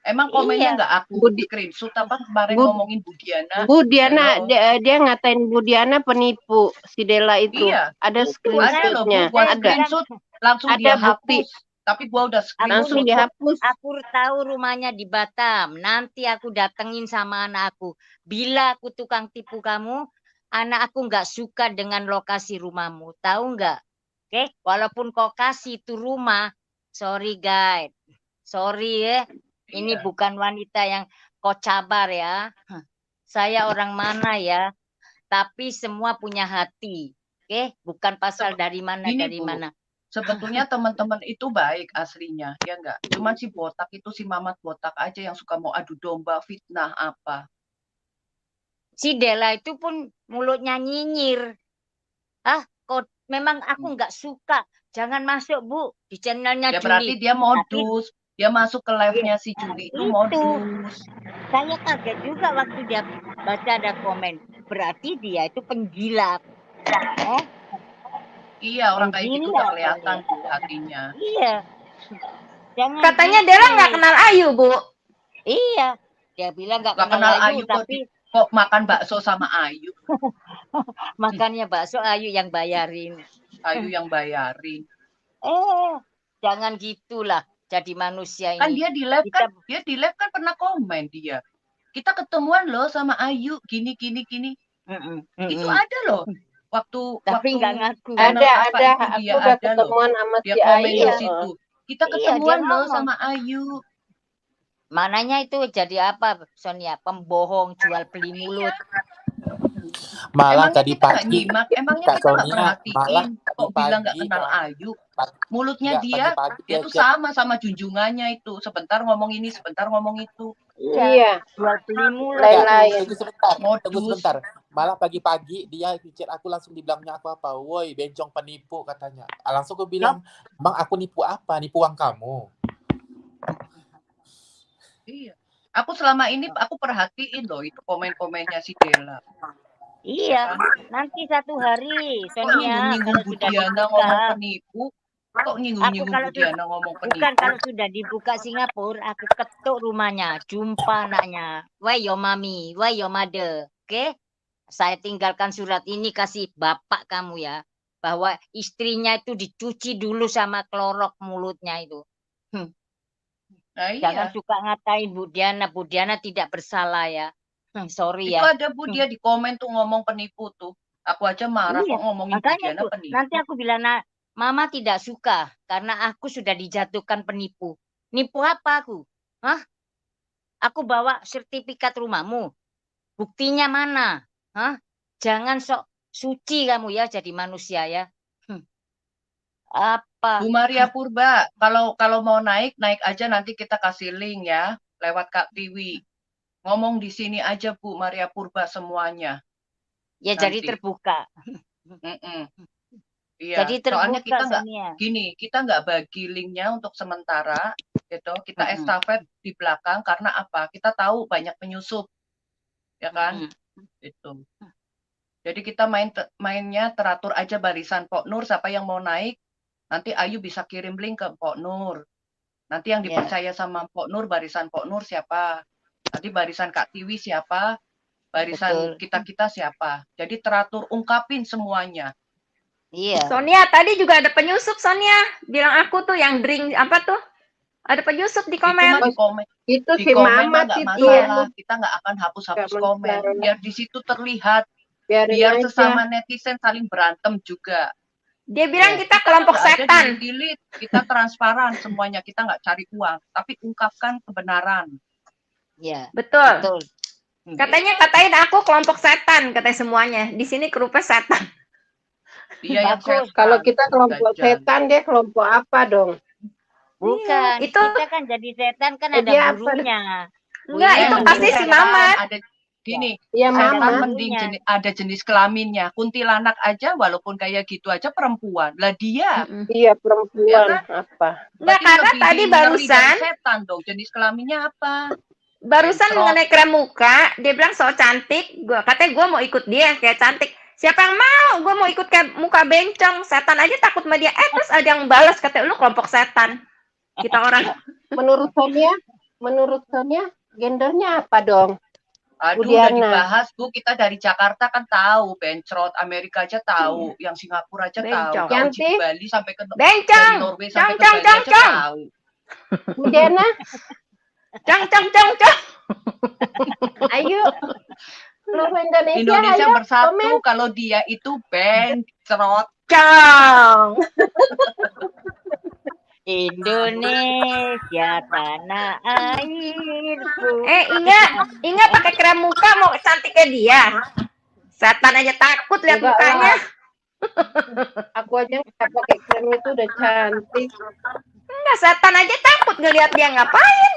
Emang komennya Iya. nggak aku Budi- screenshot apa kemarin Bud- ngomongin Bu Diana? Bu Diana, Hello. dia ngatain Bu Diana penipu, si Dela itu. Iya. Ada Ada loh, Bu, screenshotnya. gua Saya Ada. screenshot langsung Ada dia bukti. hapus. Tapi gua udah Langsung screenshot. dihapus. Aku tahu rumahnya di Batam. Nanti aku datengin sama anak aku. Bila aku tukang tipu kamu, anak aku nggak suka dengan lokasi rumahmu. Tahu nggak? Oke, walaupun kau kasih itu rumah, sorry guys, sorry ya. Ini Iya. bukan wanita yang kau cabar ya. Saya orang mana ya? Tapi semua punya hati. Oke, bukan pasal dari mana Gini, dari Bu. mana. Sebetulnya teman-teman itu baik aslinya, ya enggak? Cuman si botak itu, si Mamat botak aja yang suka mau adu domba, fitnah apa. Si Dela itu pun mulutnya nyinyir. Kok memang aku nggak suka. Jangan masuk, Bu, di channelnya Ya berarti Juli. dia modus. Dia masuk ke live-nya si Juli itu Itu. modus. Saya kaget juga waktu dia baca ada komen. Berarti dia itu penjilat. Iya, orang kayak gitu udah Penjilat kelihatan kali. tuh hatinya. Iya. Jangan Katanya gitu. Dela nggak kenal Ayu, Bu. Iya. Dia bilang nggak Nggak kenal kenal Ayu, Ayu kok, tapi kok makan bakso sama Ayu. makannya bakso Ayu yang bayarin. Ayu yang bayarin. Jangan gitulah jadi manusia Kan ini. dia di live kan, pernah komen dia. Kita ketemuan loh sama Ayu gini. Itu ada loh. Tapi nggak ngaku. channel Ada, apa ada. itu Aku dia udah ada loh. ketemuan sama Dia si komen Ayu. di situ. Kita Iya, ketemuan dia loh ngomong. sama Ayu. Mananya itu jadi apa, Sonia? Pembohong, jual beli mulut. Malah Emangnya tadi kita nggak pagi nyimak? Emangnya Kak kita nggak Sonia, malah perhatiin? Kok pagi-pagi bilang nggak kenal Kak. Ayu? Mulutnya Nggak, dia pagi-pagi itu chat. sama junjungannya itu. Sebentar ngomong ini, sebentar ngomong itu. Iya. Jual beli mulut. Lain-lain. Tunggu sebentar, Modus. tunggu sebentar. Malah pagi-pagi dia chat aku langsung dibilangnya aku apa? Woi, bencong penipu katanya. Langsung aku bilang, "Bang, aku nipu apa? Nipu uang kamu." Iya. Aku selama ini aku perhatiin loh itu komen-komennya si Dela. Iya, nanti satu hari, Kok Sonia, nyinggung-nyinggung kalau Bu sudah Diana ngomong dibuka. penipu? Kok Aku nyinggung-nyinggung kalau Bu Diana ngomong bukan penipu? kalau sudah dibuka Singapura, aku ketuk rumahnya, jumpa anaknya. Why your mommy, why your mother, oke? Saya tinggalkan surat ini kasih bapak kamu ya, bahwa istrinya itu dicuci dulu sama klorok mulutnya itu. Nah Jangan iya. suka ngatain Bu Diana tidak bersalah ya. Sorry Itu ya. ada Bu dia di komen tuh ngomong penipu tuh. Aku aja marah Iya, kok ngomongin Bu makanya Diana tuh, penipu. nanti aku bilang, Mama tidak suka karena aku sudah dijatuhkan penipu. Nipu apa aku? Hah? Aku bawa sertifikat rumahmu. Buktinya mana? Hah? Jangan sok suci kamu ya jadi manusia ya. Apa? Bu Maria Purba, kalau mau naik aja, nanti kita kasih link ya lewat Kak Tiwi. Ngomong di sini aja Bu Maria Purba semuanya. Ya Nanti. jadi terbuka. Iya, Jadi soalnya terbuka kita nggak bagi linknya untuk sementara, gitu. Kita estafet di belakang karena apa? Kita tahu banyak penyusup, ya kan? Itu. Jadi kita mainnya teratur aja barisan Pok Nur. Siapa yang mau naik, nanti Ayu bisa kirim link ke Pok Nur. Nanti yang dipercaya sama Pok Nur, barisan Pok Nur siapa? Nanti barisan Kak Tiwi siapa? Barisan kita siapa? Jadi teratur, ungkapin semuanya. Iya. Sonia, tadi juga ada penyusup, Sonia. Bilang aku tuh yang drink apa tuh? Ada penyusup di komen. Itu Di si komen Mamat nggak itu. masalah. Kita nggak akan hapus-hapus komen. Biar di situ terlihat. Biarin Biar aja. sesama netizen saling berantem juga. Dia bilang kita kelompok setan. Kita transparan semuanya. Kita nggak cari uang. Tapi ungkapkan kebenaran. Iya. Betul. Katain aku kelompok setan, katanya semuanya. Di sini grupnya setan. Iya, yang setan. Kalau kita kelompok setan, dia kelompok apa dong? Bukan, itu kita kan jadi setan kan ada gurunya. Enggak, itu pasti si Mamat. Ada gini, ya, setan mending ada jenis kelaminnya. Kuntilanak aja walaupun kayak gitu aja perempuan. Lah dia. Iya, perempuan ya kan? Apa? Enggak, karena tadi barusan setan dong, jenis kelaminnya apa? Barusan mengenai krem muka, dia bilang so cantik. Katanya gue mau ikut dia kayak cantik. Siapa yang mau? Gue mau ikut kayak muka bencong. Setan aja takut sama dia. Terus ada yang balas katanya lu kelompok setan. Kita orang. Menurut Sonia, gendernya apa dong? Aduh, udah dibahas Bu, kita dari Jakarta kan tahu, bencrot, Amerika aja tahu, yang Singapura aja tahu, Cantik. Bali sampai ke bencong, Norway sampai ke Bali aja tahu. Bu Diana, cong. ayo. Seluruh Indonesia ayo, bersatu komen. kalau dia itu bencrot. Cong. Indonesia tanah airku. Ingat pakai krem muka mau cantiknya dia. Setan aja takut lihat mukanya. Aku aja nggak pakai krem itu udah cantik. Enggak, setan aja takut ngelihat dia ngapain.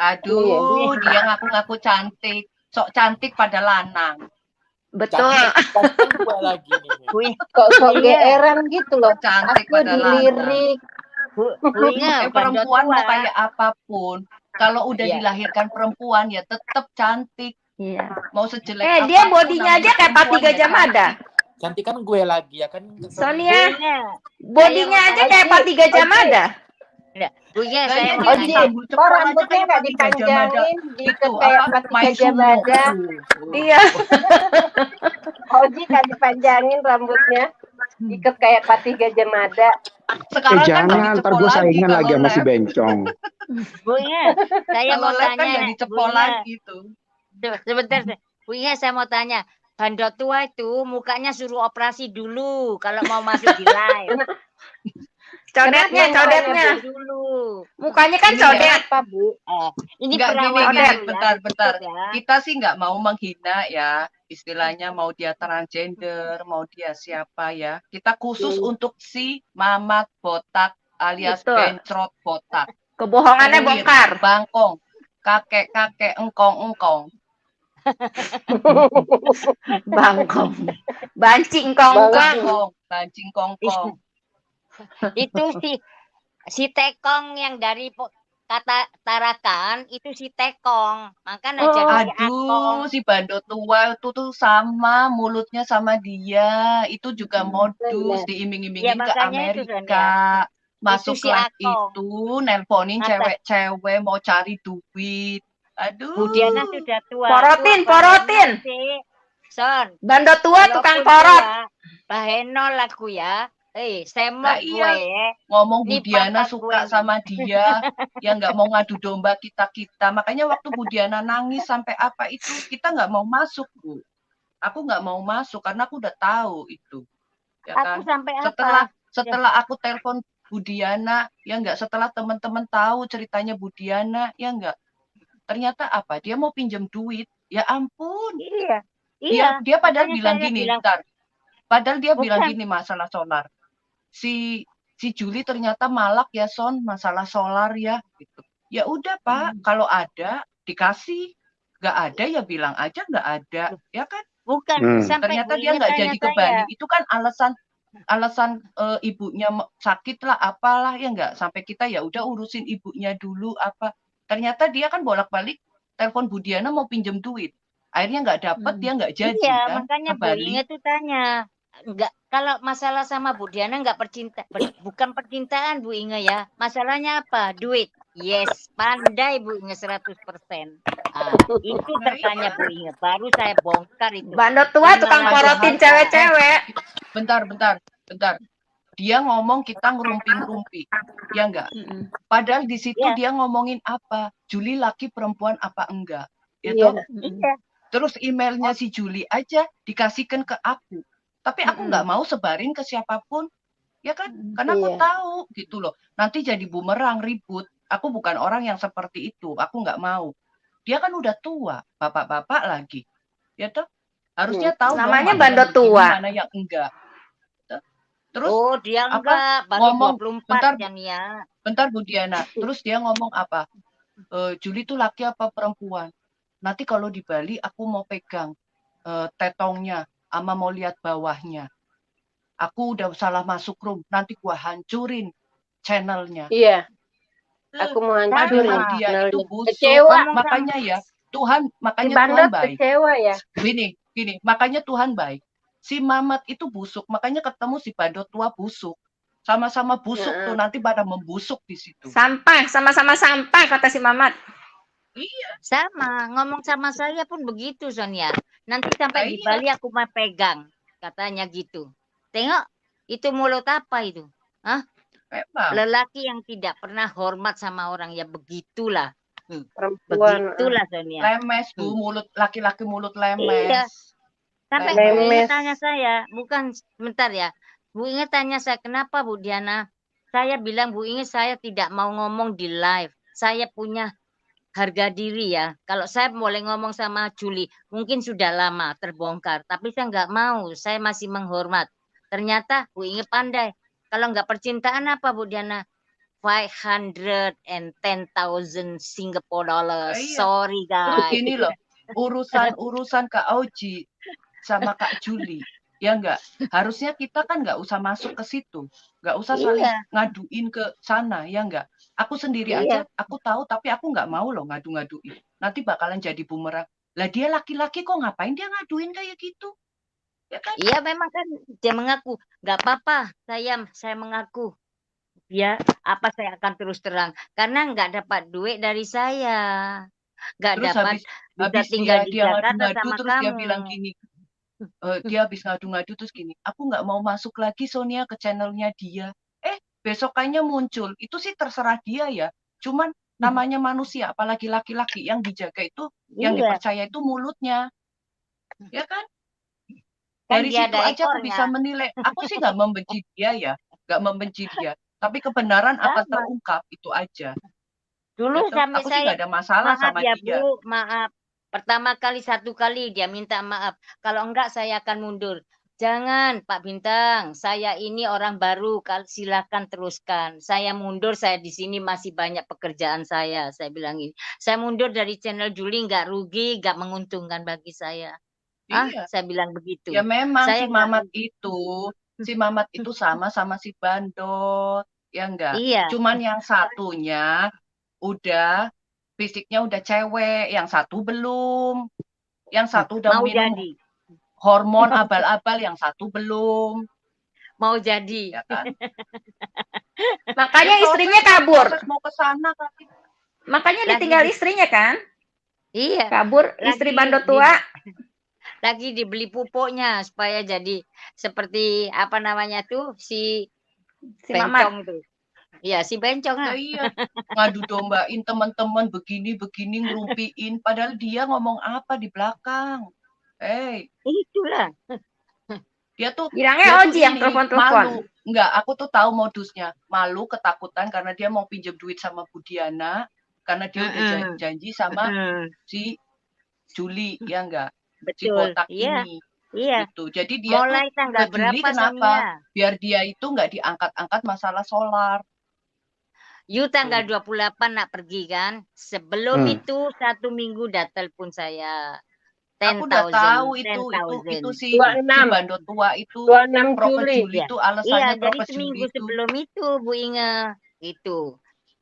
Aduh, dia ngaku-ngaku cantik. Sok cantik pada lanang. Betul. Gue lagi nih. Kok sok geeran gitu loh. Cantik aku pada dilirik. Perempuan mau kayak apapun, kalau udah dilahirkan perempuan ya tetap cantik. Iya. Mau sejelek dia bodinya aja kayak Pati Gajah Mada. Cantik kan gue lagi ya kan. Sonia, bodinya aja kayak Pati Gajah Mada. Punya saya rambutnya nggak dipanjangin, diikat kayak Pati Gajah Mada. Iya. Oji nggak dipanjangin rambutnya, diikat kayak Pati Gajah Mada. Sekarang jangan, ntar gue saingan lagi sama si bencong. Punya, saya mau tanya. Cepol lagi tuh. Sebentar, Punya saya mau tanya. Bandot tua itu mukanya suruh operasi dulu kalau mau masuk di live. Codetnya dulu. Mukanya kan codet apa Bu? Ini bentar. Kita sih nggak mau menghina ya, istilahnya mau dia transgender, mau dia siapa ya. Kita khusus untuk si Mamat botak alias bencrot botak. Kebohongannya bongkar. Bangkong, kakek engkong. Bangkong. Bancing kongkong. Bancing kongkong. Itu si Tekong yang dari kata Tarakan itu si Tekong, makanya jadi aduh si bandot tua itu tuh sama mulutnya sama dia, itu juga modus diiming-imingin ke Amerika, masuk kelas itu nelponin cewek-cewek mau cari duit. Aduh, Bu Diana sudah tua. Porotin. Son, bandot tua tukang porot. Baheno lagu ya. Semok gue ngomong Bu Diana suka sama dia, yang nggak mau ngadu domba kita. Makanya waktu Bu Diana nangis sampai apa itu, kita nggak mau masuk Bu. Aku nggak mau masuk karena aku udah tahu itu. Ya kan? Setelah aku telepon Bu Diana, ya nggak, setelah teman-teman tahu ceritanya Bu Diana, ya nggak. Ternyata apa? Dia mau pinjam duit. Ya ampun. Iya. Dia padahal bilang gini, Padahal dia bilang gini masalah solar. si Juli ternyata malak ya Son, masalah solar ya gitu. Ya udah Pak, kalau ada dikasih, nggak ada ya bilang aja nggak ada, ya kan? Bukan, sampai Ternyata Bu dia Inge nggak tanya jadi ke Bali, saya. itu kan alasan ibunya sakit lah apalah ya nggak, sampai kita ya udah urusin ibunya dulu apa. Ternyata dia kan bolak-balik telepon Budiana mau pinjem duit, akhirnya nggak dapet, dia nggak jadi Iya, kan makanya ke Bu Bali. Inge tuh tanya. Enggak, kalau masalah sama Bu Diana enggak bukan percintaan Bu Inge ya. Masalahnya apa? Duit. Yes, pandai Bu Inge 100%. Itu Nah, tertanya iya. Bu Inge. Baru saya bongkar itu. Bandot tua tukang Emalan porotin kita. cewek-cewek. Bentar. Dia ngomong kita ngerumpi-ngerumpi, ya enggak? Padahal di situ Iya. dia ngomongin apa? Juli laki perempuan apa enggak? Iya. Iya. Terus emailnya si Juli aja dikasihkan ke aku. Tapi aku nggak mau sebarin ke siapapun, ya kan? Karena aku Iya. tahu gitu loh. Nanti jadi bumerang, ribut. Aku bukan orang yang seperti itu. Aku nggak mau. Dia kan udah tua, bapak-bapak lagi, ya toh? Harusnya tahu Namanya dong mana bandot yang begini, tua. mana yang enggak. Terus Oh, dia apa? enggak, baru Ngomong 24 kan ya. bentar Bu Diana. Terus dia ngomong apa? Juli tuh laki apa perempuan? Nanti kalau di Bali aku mau pegang tetongnya, ama mau lihat bawahnya. Aku udah salah masuk room, nanti gua hancurin channelnya. Iya. Aku mau hancurin Padahal dia channelnya. itu busuk. Kecewa. Makanya ya Tuhan, Si makanya Tuhan Bandot baik. kecewa ya. Gini, makanya Tuhan baik. Si Mamat itu busuk, makanya ketemu si Bandot tua busuk. Sama-sama busuk tuh, nanti pada membusuk di situ. Sampah, sama-sama sampah kata si Mamat. Iya. Sama, ngomong sama saya pun begitu Sonia. Nanti sampai di Bali aku mau pegang, katanya gitu. Tengok, itu mulut apa itu? Hah? Lelaki yang tidak pernah hormat sama orang, ya begitulah. Perempuan. Begitulah Sonia. Lemes Bu, mulut laki-laki mulut lemes. Iya. Sampai Bu Inge tanya saya, bukan sebentar ya. Bu Inge tanya saya, kenapa Bu Diana? Saya bilang Bu Inge saya tidak mau ngomong di live. Saya punya harga diri ya. Kalau saya boleh ngomong sama Juli, mungkin sudah lama terbongkar. Tapi saya nggak mau, saya masih menghormat. Ternyata Bu Inge pandai. Kalau nggak percintaan apa Bu Diana? 510,000 Singapore dollars. Sorry guys. Terus gini loh, urusan Kak Auji sama Kak Juli, ya enggak? Harusnya kita kan nggak usah masuk ke situ, nggak usah saling ngaduin ke sana, ya enggak? Aku sendiri aja, aku tahu, tapi aku nggak mau loh ngadu-ngaduin. Nanti bakalan jadi bumerang. Lah dia laki-laki kok ngapain dia ngaduin kayak gitu? Ya kan? Iya memang kan dia mengaku, nggak apa-apa, saya mengaku. Ya, apa saya akan terus terang karena nggak dapat duit dari saya, nggak dapat bisa tinggal di Jakarta sama terus kamu. Dia bilang gini, dia habis ngadu-ngadu terus gini, aku nggak mau masuk lagi Sonia ke channelnya dia. Besokannya muncul, itu sih terserah dia ya. Cuman namanya manusia, apalagi laki-laki yang dijaga itu, yang dipercaya itu mulutnya, ya kan? Dari situ aja aku bisa menilai. Aku sih nggak membenci dia ya, nggak membenci dia. Tapi kebenaran akan terungkap itu aja. Dulu sampai aku saya sih nggak ada masalah sama ya dia. Bu, maaf. Pertama kali 1 kali dia minta maaf. Kalau enggak saya akan mundur. Jangan Pak Bintang, saya ini orang baru, silakan teruskan. Saya mundur, saya di sini masih banyak pekerjaan saya bilang ini. Saya mundur dari channel Juli nggak rugi, nggak menguntungkan bagi saya. Saya bilang begitu. Ya memang saya si Mamat itu sama si Bandot, ya enggak? Iya. Cuman yang satunya udah fisiknya udah cewek, yang satu belum. Yang satu udah minum hormon abal-abal, yang satu belum. Mau jadi. Ya kan? Makanya istrinya kabur. Mau ke sana kali. Makanya ditinggal istrinya kan? Iya. Kabur istri Bandot tua. Lagi dibeli pupuknya supaya jadi seperti apa namanya tuh si bencong itu. Iya, si bencong. Iya, ngadu dombain teman-teman begini ngerumpiin, padahal dia ngomong apa di belakang. Itulah. Dia tuh bilangnya Oji yang telepon-telepon. Enggak, aku tuh tahu modusnya. Malu, ketakutan karena dia mau pinjam duit sama Budiana, karena dia udah janji sama si Juli, ya enggak? Si botak ini. Iya, Gitu. Jadi dia tuh mulai tanggal ke Juli berapa kenapa? Sonia? Biar dia itu nggak diangkat-angkat masalah solar. You tanggal Tuh. 28 nak pergi kan? Sebelum Hmm. itu 1 minggu dah telepon saya. Aku udah 10.000, tahu itu 10.000. si 26 Bando tua itu 26 pro ke Juli. Juli Iya. itu Iya, alasannya pro jadi ke Juli seminggu itu. sebelum itu Bu Inge gitu.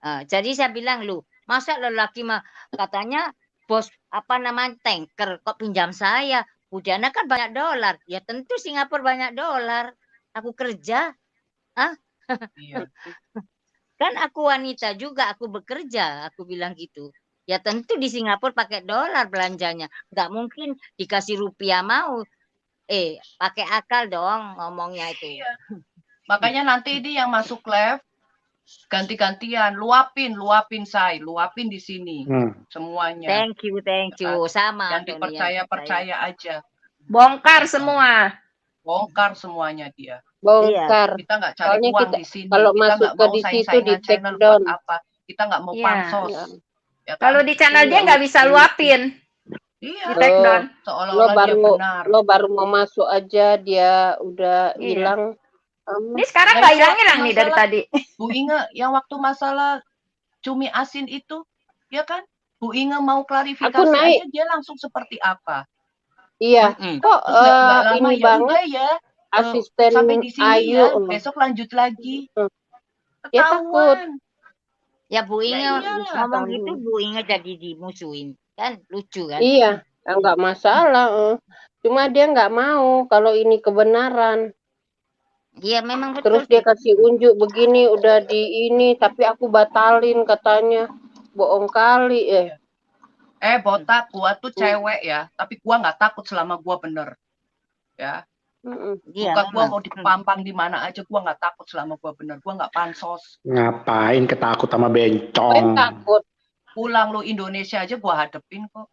Jadi saya bilang lu, masa lelaki mah katanya bos apa namanya tanker kok pinjam saya. Budana kan banyak dolar. Ya tentu Singapura banyak dolar. Aku kerja, Iya. kan aku wanita juga, aku bekerja, aku bilang gitu. Ya tentu di Singapura pakai dolar belanjanya. Nggak mungkin dikasih rupiah mau. Pakai akal dong ngomongnya itu. Iya. Makanya nanti ini yang masuk live ganti-gantian, luapin say, luapin di sini semuanya. Thank you. Sama Yang Sonia. percaya aja. Bongkar semua. Bongkar semuanya dia. Bongkar. Kita nggak cari Soalnya uang kita di sini. kalau Kita masuk nggak ke mau di situ saing-saingan di take channel down. buat apa. Kita nggak mau Iya. pansos. Ya kan? Kalau di channel dia nggak bisa luapin. Iya. Di take down. Seolah-olah dia benar. Lo baru mau masuk aja dia udah Iya. hilang. Ini sekarang nggak hilang-hilang nih dari tadi. Bu Inge, yang waktu masalah cumi asin itu, ya kan? Bu Inge mau klarifikasi Aku naik. aja dia langsung seperti apa. Iya. Kok Terus nggak lama ini ya banget udah ya. asisten Sampai di sini Ayu. ya, besok lanjut lagi. Ya takut. Ketahuan. Ya Bu Inge iyalah. ngomong gitu, Bu Inge jadi dimusuhin. Kan lucu kan? Iya, nggak masalah. Cuma dia nggak mau kalau ini kebenaran. Iya memang betul. Terus dia kasih unjuk begini udah di ini, tapi aku batalin katanya. Bohong kali Botak, gua tuh cewek ya, tapi gua nggak takut selama gua bener. Ya. Iya, Bukan gua mau dipampang di mana aja, gua nggak takut selama gua bener. Gua nggak pansos. Ngapain ketakut sama bencong? Ngapain takut? Pulang lu Indonesia aja gua hadepin kok.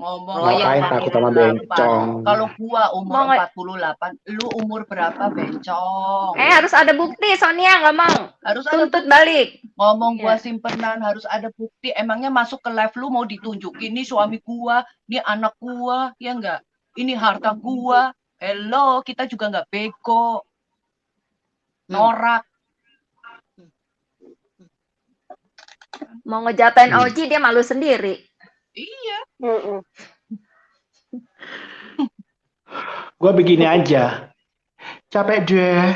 Ngomong Ngapain takut sama bencong? Kalau gua umur 48, lu umur berapa bencong? Harus ada bukti, Sonia ngomong. Harus ada Tuntut balik. Ngomong gua simpenan, harus ada bukti. Emangnya masuk ke live lu mau ditunjukin nih suami gua, nih anak gua, ya enggak? Ini harta gua. Hello, kita juga nggak bego. Norak. Mau ngejatain Oji dia malu sendiri. Iya. Gua begini aja. Capek deh.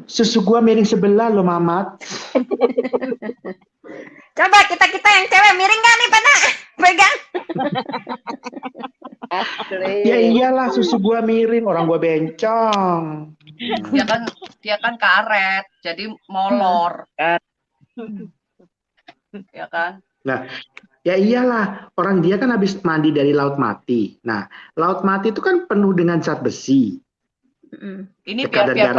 Susu gua miring sebelah loh, Mamat. Coba kita yang cewek miring nggak nih, Pana? Pegang. Ya iyalah, susu gua miring, orang gua bencong. Dia kan karet, jadi molor. Ya kan? Nah, ya iyalah, orang dia kan habis mandi dari laut mati. Nah, laut mati itu kan penuh dengan zat besi. Ini kadar biar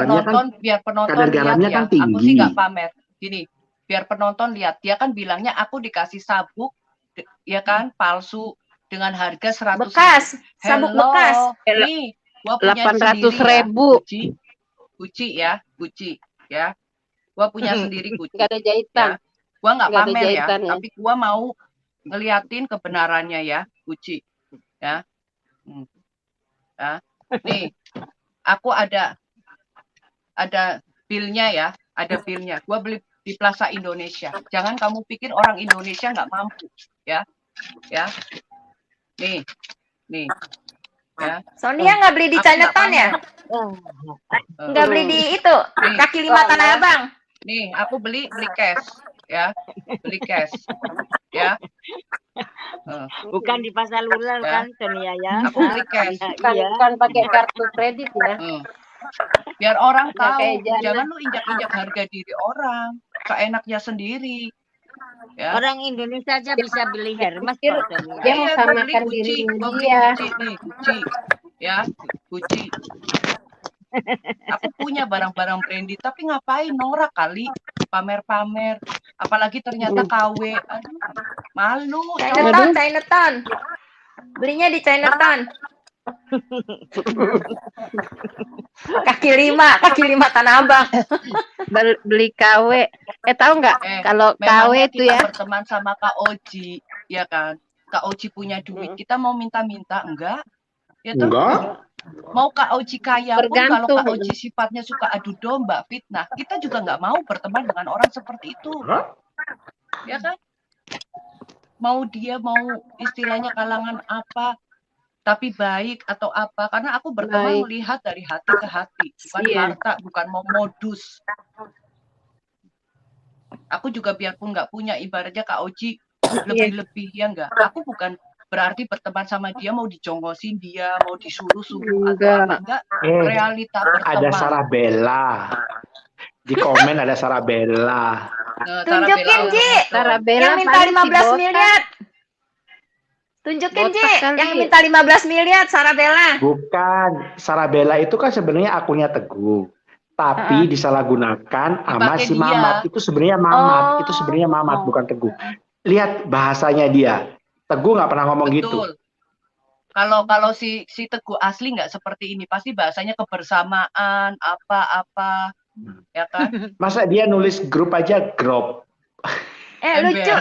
penonton kadar garamnya lihat kan ya. Aku sih tinggi. nggak pamer. Gini, biar penonton lihat. Dia kan bilangnya aku dikasih sabuk, ya kan, palsu dengan harga 100.000. Bekas, sabuk bekas. Nih, gua punya 800.000. sendiri ya. Gucci ya. Gua punya sendiri Gucci. Nggak ada jahitan. Ya. Gua nggak Nggak ada pamer ya, jahitan, ya. tapi gua mau ngeliatin kebenarannya ya, Gucci. Ya. Ya. Nih, aku ada bilnya ya, ada bilnya. Gua beli di Plaza Indonesia. Jangan kamu pikir orang Indonesia nggak mampu, ya. Ya. Nih. Ya. Sonia nggak beli di Chinatown ya? Nggak beli di itu, kaki 5 Tanah Abang. Nih, aku beli cash, ya. Beli cash. Ya. Bukan di pasar luar kan, Sonia ya. Aku beli cash. Bukan pakai kartu kredit ya. Biar orang Nggak tahu, kayak jalan. jangan lu injak-injak harga diri orang, seenaknya sendiri. Ya. Orang Indonesia aja bisa beli Hermes kok, Sonia. Dia mau Gua beli samakan Gucci, dirinya gua beli dia. Gucci nih, Gucci. Ya, Gucci. Aku punya barang-barang branded, tapi ngapain norak kali pamer-pamer. Apalagi ternyata KW. Aduh, malu. Chinatown. Belinya di Chinatown. Kaki 5 Tanah Abang. Beli KW. Tahu nggak? Kalau KW Memangnya itu kita ya. berteman sama Kak Oji, ya kan? Kak Oji punya duit, kita mau minta-minta enggak? Ya toh? Enggak. Mau Kak Oji kaya pun kalau Kak Tergantung. Oji sifatnya suka adu domba, fitnah, kita juga nggak mau berteman dengan orang seperti itu. Hah? Ya kan? Mau dia mau istilahnya kalangan apa, tapi baik atau apa, karena aku berteman Baik. melihat dari hati ke hati, bukan Iya. harta, bukan mau modus. Aku juga biarpun nggak punya, ibaratnya Kak Oji lebih-lebih, ya enggak, aku bukan berarti berteman sama dia mau dijonggosin dia, mau disuruh-suruh atau Enggak. apa, enggak, realita Ada berteman. Sarabella. Di komen ada Sarabella. Nah, Tunjukin, Sarabella Ji. udah Sarabella Yang minta paling si 15 botak. miliar. Tunjukin, Ji. Botak kali. Yang minta 15 miliar, Sarabella. Bukan. Sarabella itu kan sebenarnya akunnya Teguh. Tapi disalahgunakan sama Dipakai si dia. Mamat. Itu sebenarnya Mamat. Oh. Itu sebenarnya Mamat, Oh. bukan Teguh. Lihat bahasanya dia. Teguh nggak pernah ngomong gitu. betul. Kalau si Teguh asli nggak seperti ini, pasti bahasanya kebersamaan, apa-apa, ya kan? Masa dia nulis grup aja grup. Ember. Lucu.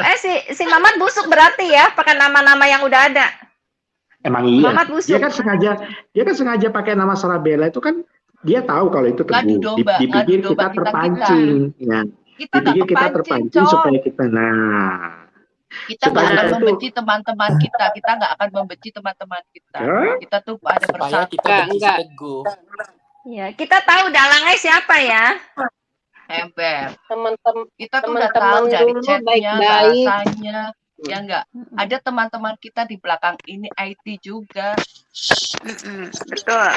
Si Mamat busuk berarti ya, pakai nama-nama yang udah ada. Emang iya. Mamat busuk. Dia kan sengaja pakai nama Sarabella itu kan dia tahu kalau itu Ngadu Teguh. domba, Dipikir ngadu domba kita terpancing. Ya. Kita nggak Dipikir kita kepancing, terpancing Cok. supaya kita Kita nggak supaya akan itu- membenci teman-teman kita nggak akan membenci teman-teman kita. Hah? Kita tuh ada Supaya bersatu. kita benci si Enggak. Teguh. Ya, kita tahu dalangnya siapa ya. Ember. Teman-teman Kita tuh udah Teman-teman tahu dari dulu chatnya, baik-baik. bahasanya, ya enggak. Ada teman-teman kita di belakang ini IT juga. Betul.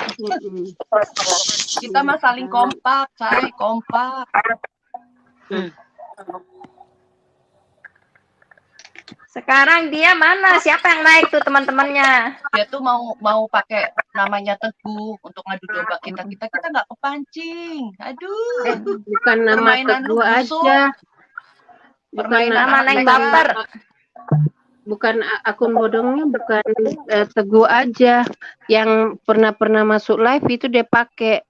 Kita mah saling kompak, kompak. Sekarang dia mana? Siapa yang naik tuh teman-temannya? Dia tuh mau pakai namanya Teguh untuk ngadu domba kita nggak kepancing. Aduh, bukan nama permainan lu Teguh busuk. aja. Bukan Permainan Nama anak naik TK. baper. Bukan akun bodongnya, bukan Teguh aja. Yang pernah masuk live itu dia pakai.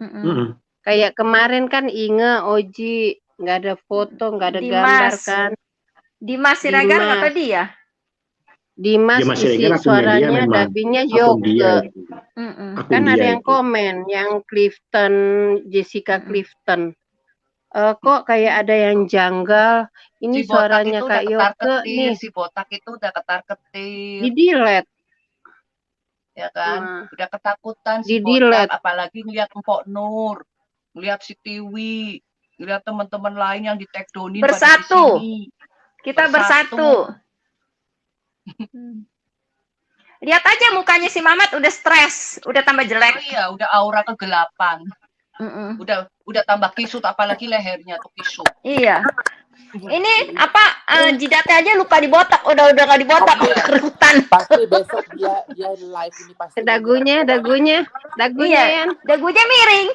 Mm-mm. Kayak kemarin kan Inge, Oji, nggak ada foto, nggak ada Dimas. gambar kan. Dimas Siregar Dimas. apa dia? Dimas Dimas isi Siregar akunnya dia suaranya, memang. dubbingnya Akun dia. Yoga. Akun Kan ada dia yang itu. komen, yang Clifton, Jessica Clifton. Kok kayak ada yang janggal. Ini Si botak suaranya itu Kak udah Yoga ketar-ketir, nih. si botak itu udah ketar-ketir, Di delete. ya kan? Nah, Udah ketakutan si Di botak, delete. apalagi ngeliat Mpok Nur, ngeliat si Tiwi, ngeliat teman-teman lain yang di take downin Bersatu. pada di sini. Kita Bersatu. Lihat aja mukanya si Mamat udah stres, udah tambah Oh jelek. iya, udah aura kegelapan. Mm-mm. Udah tambah kisut, apalagi lehernya tuh kisut. Iya. Ini apa jidatnya aja lupa dibotak, udah nggak dibotak, kerutan. Pasti besok dia live ini pasti. dagunya Iya, Yan. dagunya miring,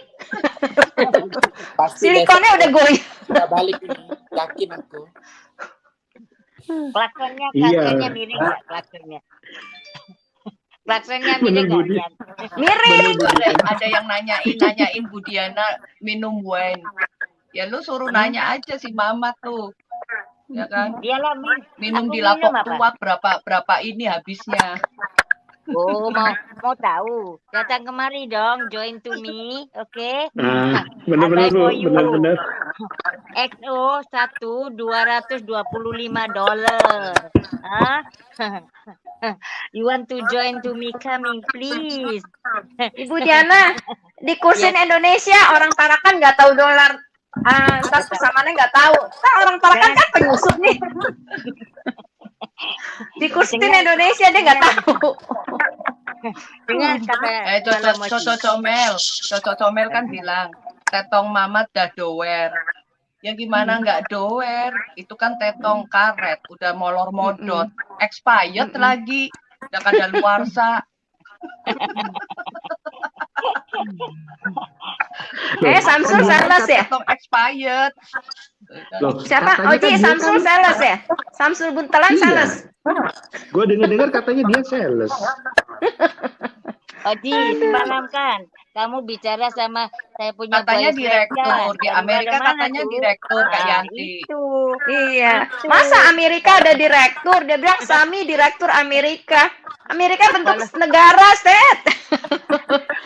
Pasti silikonnya udah goyang. udah balik ini. Yakin aku. Klaksonnya Iya. miring nggak klaksonnya? Klaksonnya miring Bener, nggak? Budi. Jan? Miring. Ada yang nanyain Bu Diana minum wine. Ya lu suruh nanya aja si Mama tuh. Ya kan? Dia lah Minum aku di lapok minum apa? tuak berapa ini habisnya. Oh, mau tahu? Datang kemari dong, join to me, oke? Bener-bener Ada Bu, FOU. bener-bener. XO $1,225. Hah? You want to join to me coming, please? Ibu Diana, di kursin Indonesia orang Tarakan nggak tahu dolar. Ntar persamaannya nggak tahu. Nah, orang Tarakan kan penyusup nih. Di kursin Indonesia dia nggak tahu. Dengar kata Cocok Comel kan bilang tetong Mamat dah dower. Ya gimana nggak dower? Itu kan tetong karet, udah molor modot, expired lagi, udah kadaluarsa. Samsul sales ya? Tetong expired. Loh, Siapa? katanya Oji, kan dia Samsul kan- sales ya? Samsul Buntelan Iya. sales. Gue dengar katanya dia sales. Oji, semalam kan kamu bicara sama saya punya Katanya boyfriend direktur kan. di Dari Amerika, mana katanya tuh? direktur Kak Nah, Yanti. itu. Iya. Itu. Masa Amerika ada direktur? Dia bilang Sami direktur Amerika. Amerika bentuk negara, Set.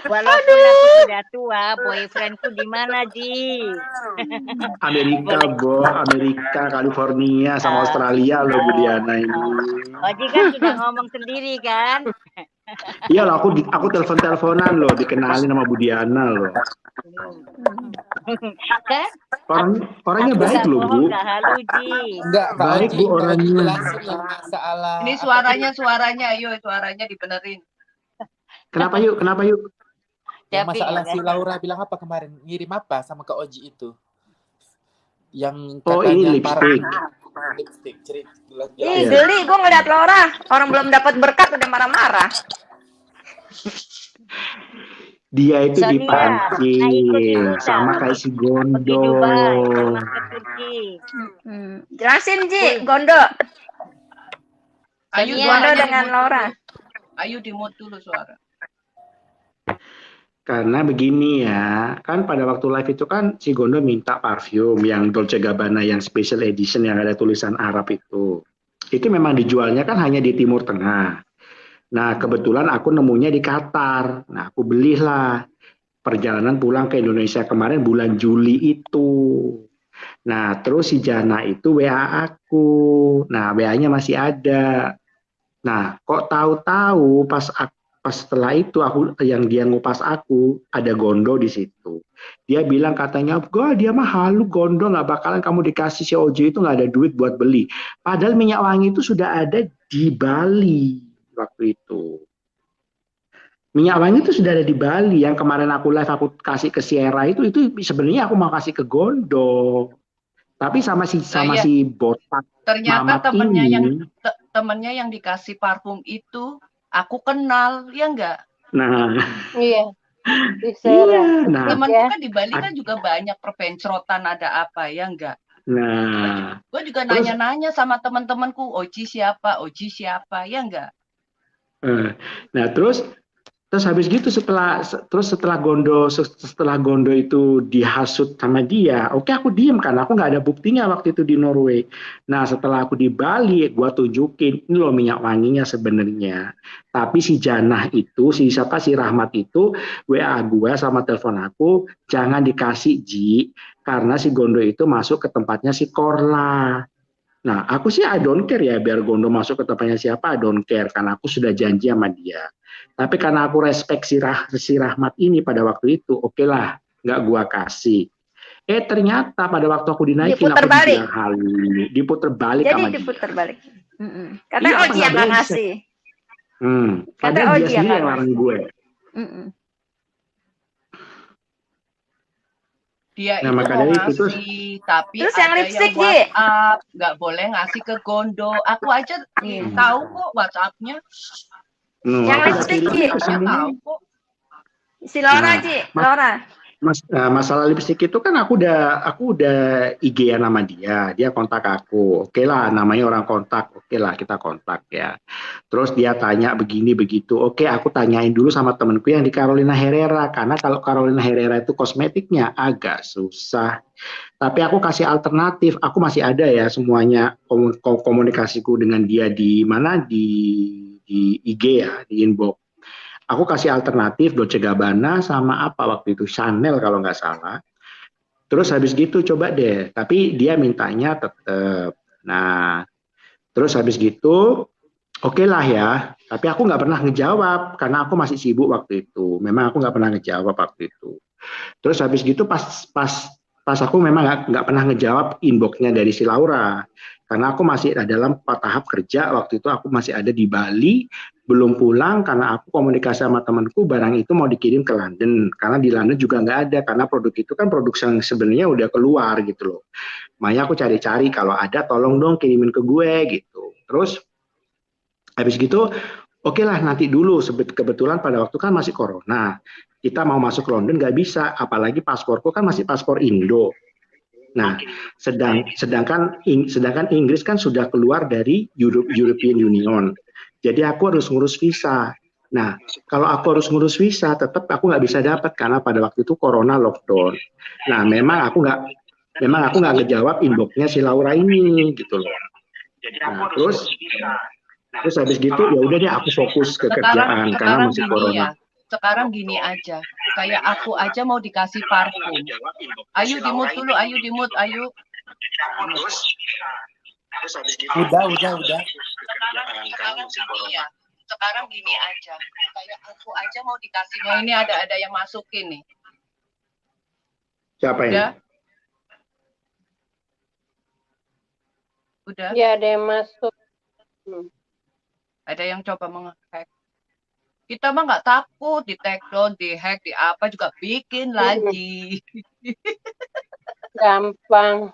Walaupun aku sudah tua, boyfriendku di mana, Ji? Amerika, Bo, Amerika, California, sama Australia loh, Bu Diana ini. Oji kan sudah ngomong sendiri kan? Iya loh, aku telepon-teleponan loh, dikenalin sama Bu Diana loh. Kan? Orangnya Aku baik nggak loh, Bu. bohong, nggak halu, Ji. Enggak, Kak Baik, Oji, Bu, Kak Oji orangnya. jelasin yang masalah. Ini suaranya, ayo suaranya dibenerin. Kenapa yuk? Yang Tapi masalah si enggak. Laura bilang apa kemarin? Ngirim apa sama Kak Oji itu? Yang Oh, katanya ini lipstick. Lipstick, Ih, Iya. geli gue ngeliat Laura. Orang belum dapat berkat udah marah-marah. Dia itu Sonia, dipancing sama kayak si pergi Gondo. Dubai sama ke Turki. Jelasin, Ji, Gondo. Ayu Sonia. Gondo suaranya dengan di-mute Laura. dulu. Ayu di-mute dulu suara. Karena begini ya, kan pada waktu live itu kan si Gondo minta parfum yang Dolce Gabbana yang special edition yang ada tulisan Arab itu. Itu memang dijualnya kan hanya di Timur Tengah. Nah, kebetulan aku nemunya di Qatar. Nah, aku belilah. Perjalanan pulang ke Indonesia kemarin bulan Juli itu. Nah, terus si Jana itu WA aku. Nah, WA-nya masih ada. Nah, kok tahu-tahu pas setelah itu yang dia ngupas aku ada Gondo di situ. Dia bilang katanya, "Gue dia mah halu Gondo, nggak bakalan kamu dikasih si Oji itu nggak ada duit buat beli." Padahal minyak wangi itu sudah ada di Bali waktu itu. Minyak wangi itu sudah ada di Bali. Yang kemarin aku live aku kasih ke Sierra itu sebenarnya aku mau kasih ke Gondo. Tapi sama si botak Ternyata Mamat temennya yang dikasih parfum itu aku kenal, ya enggak? Nah, Iya. iya, nah, Temanku kan di Bali kan juga banyak perpencrotan ada apa, ya enggak? nah. Gue juga Terus- nanya-nanya sama teman-temanku, Oji siapa, ya enggak? Nah, terus habis gitu setelah Gondo itu dihasut sama dia, oke aku diem kan, aku nggak ada buktinya waktu itu di Norway. Nah, setelah aku di Bali, gua tunjukin ini loh minyak wanginya sebenarnya. Tapi si Janah itu, si Rahmat itu WA gua sama telepon aku, jangan dikasih Ji, karena si Gondo itu masuk ke tempatnya si Korla. Nah, aku sih I don't care ya, biar Gondo masuk ke tempatnya siapa, I don't care, karena aku sudah janji sama dia. Tapi karena aku respect si Rahmat ini pada waktu itu, oke lah, nggak gua kasih. Ternyata pada waktu aku dinaikin, Diputer aku balik. dibilang halu, diputer balik Jadi sama dia. diputer balik. Katanya Iya, Oji yang nggak ngasih. Padahal dia Oji yang sendiri nggak yang larang ngasih. gue. Dia Nah, itu maka mau dari itu ngasih, tapi Terus ada yang lipstick, Ji? WhatsApp, nggak boleh ngasih ke Gondo. Aku aja tahu kok WhatsApp-nya. Yang aku udah lipstick, kirim Ji. ke Dia semua. tahu kok. Si Laura, Nah, Ji. Laura. Masalah lipstick itu kan aku udah IG-an sama dia kontak aku, oke lah namanya orang kontak, oke lah kita kontak ya. Terus dia tanya begini begitu, oke aku tanyain dulu sama temenku yang di Carolina Herrera, karena kalau Carolina Herrera itu kosmetiknya agak susah. Tapi aku kasih alternatif, aku masih ada ya semuanya komunikasiku dengan dia di mana di IG ya, di inbox. Aku kasih alternatif Dolce Gabbana sama apa waktu itu Chanel kalau nggak salah. Terus habis gitu coba deh, tapi dia mintanya tetap. Nah, terus habis gitu, oke lah ya. Tapi aku nggak pernah ngejawab karena aku masih sibuk waktu itu. Memang aku nggak pernah ngejawab waktu itu. Terus habis gitu pas aku memang nggak pernah ngejawab inboxnya dari si Laura. Karena aku masih dalam tahap kerja waktu itu, aku masih ada di Bali, belum pulang karena aku komunikasi sama temanku barang itu mau dikirim ke London. Karena di London juga nggak ada, karena produk itu kan produk yang sebenarnya udah keluar gitu loh. Makanya aku cari-cari kalau ada tolong dong kirimin ke gue gitu. Terus habis gitu, oke lah nanti dulu, kebetulan pada waktu kan masih corona. Kita mau masuk London nggak bisa, apalagi pasporku kan masih paspor Indo. Nah, sedangkan Inggris kan sudah keluar dari European Union. Jadi aku harus ngurus visa. Nah, kalau aku harus ngurus visa, tetap aku nggak bisa dapat karena pada waktu itu corona lockdown. Nah, memang aku nggak ngejawab inboxnya si Laura ini gitu loh. Nah, terus habis gitu ya udah deh aku fokus ke kerjaan karena masih gini corona. ya. Sekarang gini aja. Kayak aku aja mau dikasih parfum. Ayo dimut dulu, ayo dimut, ayo. Udah. Sekarang gini aja. Kayak aku aja mau dikasih. Nah, ini ada yang masukin nih. Siapa ini? Udah. Ya, ada yang masuk. Ada yang coba menghack. Kita mah nggak takut di take down, di hack, di apa juga bikin lagi. Gampang.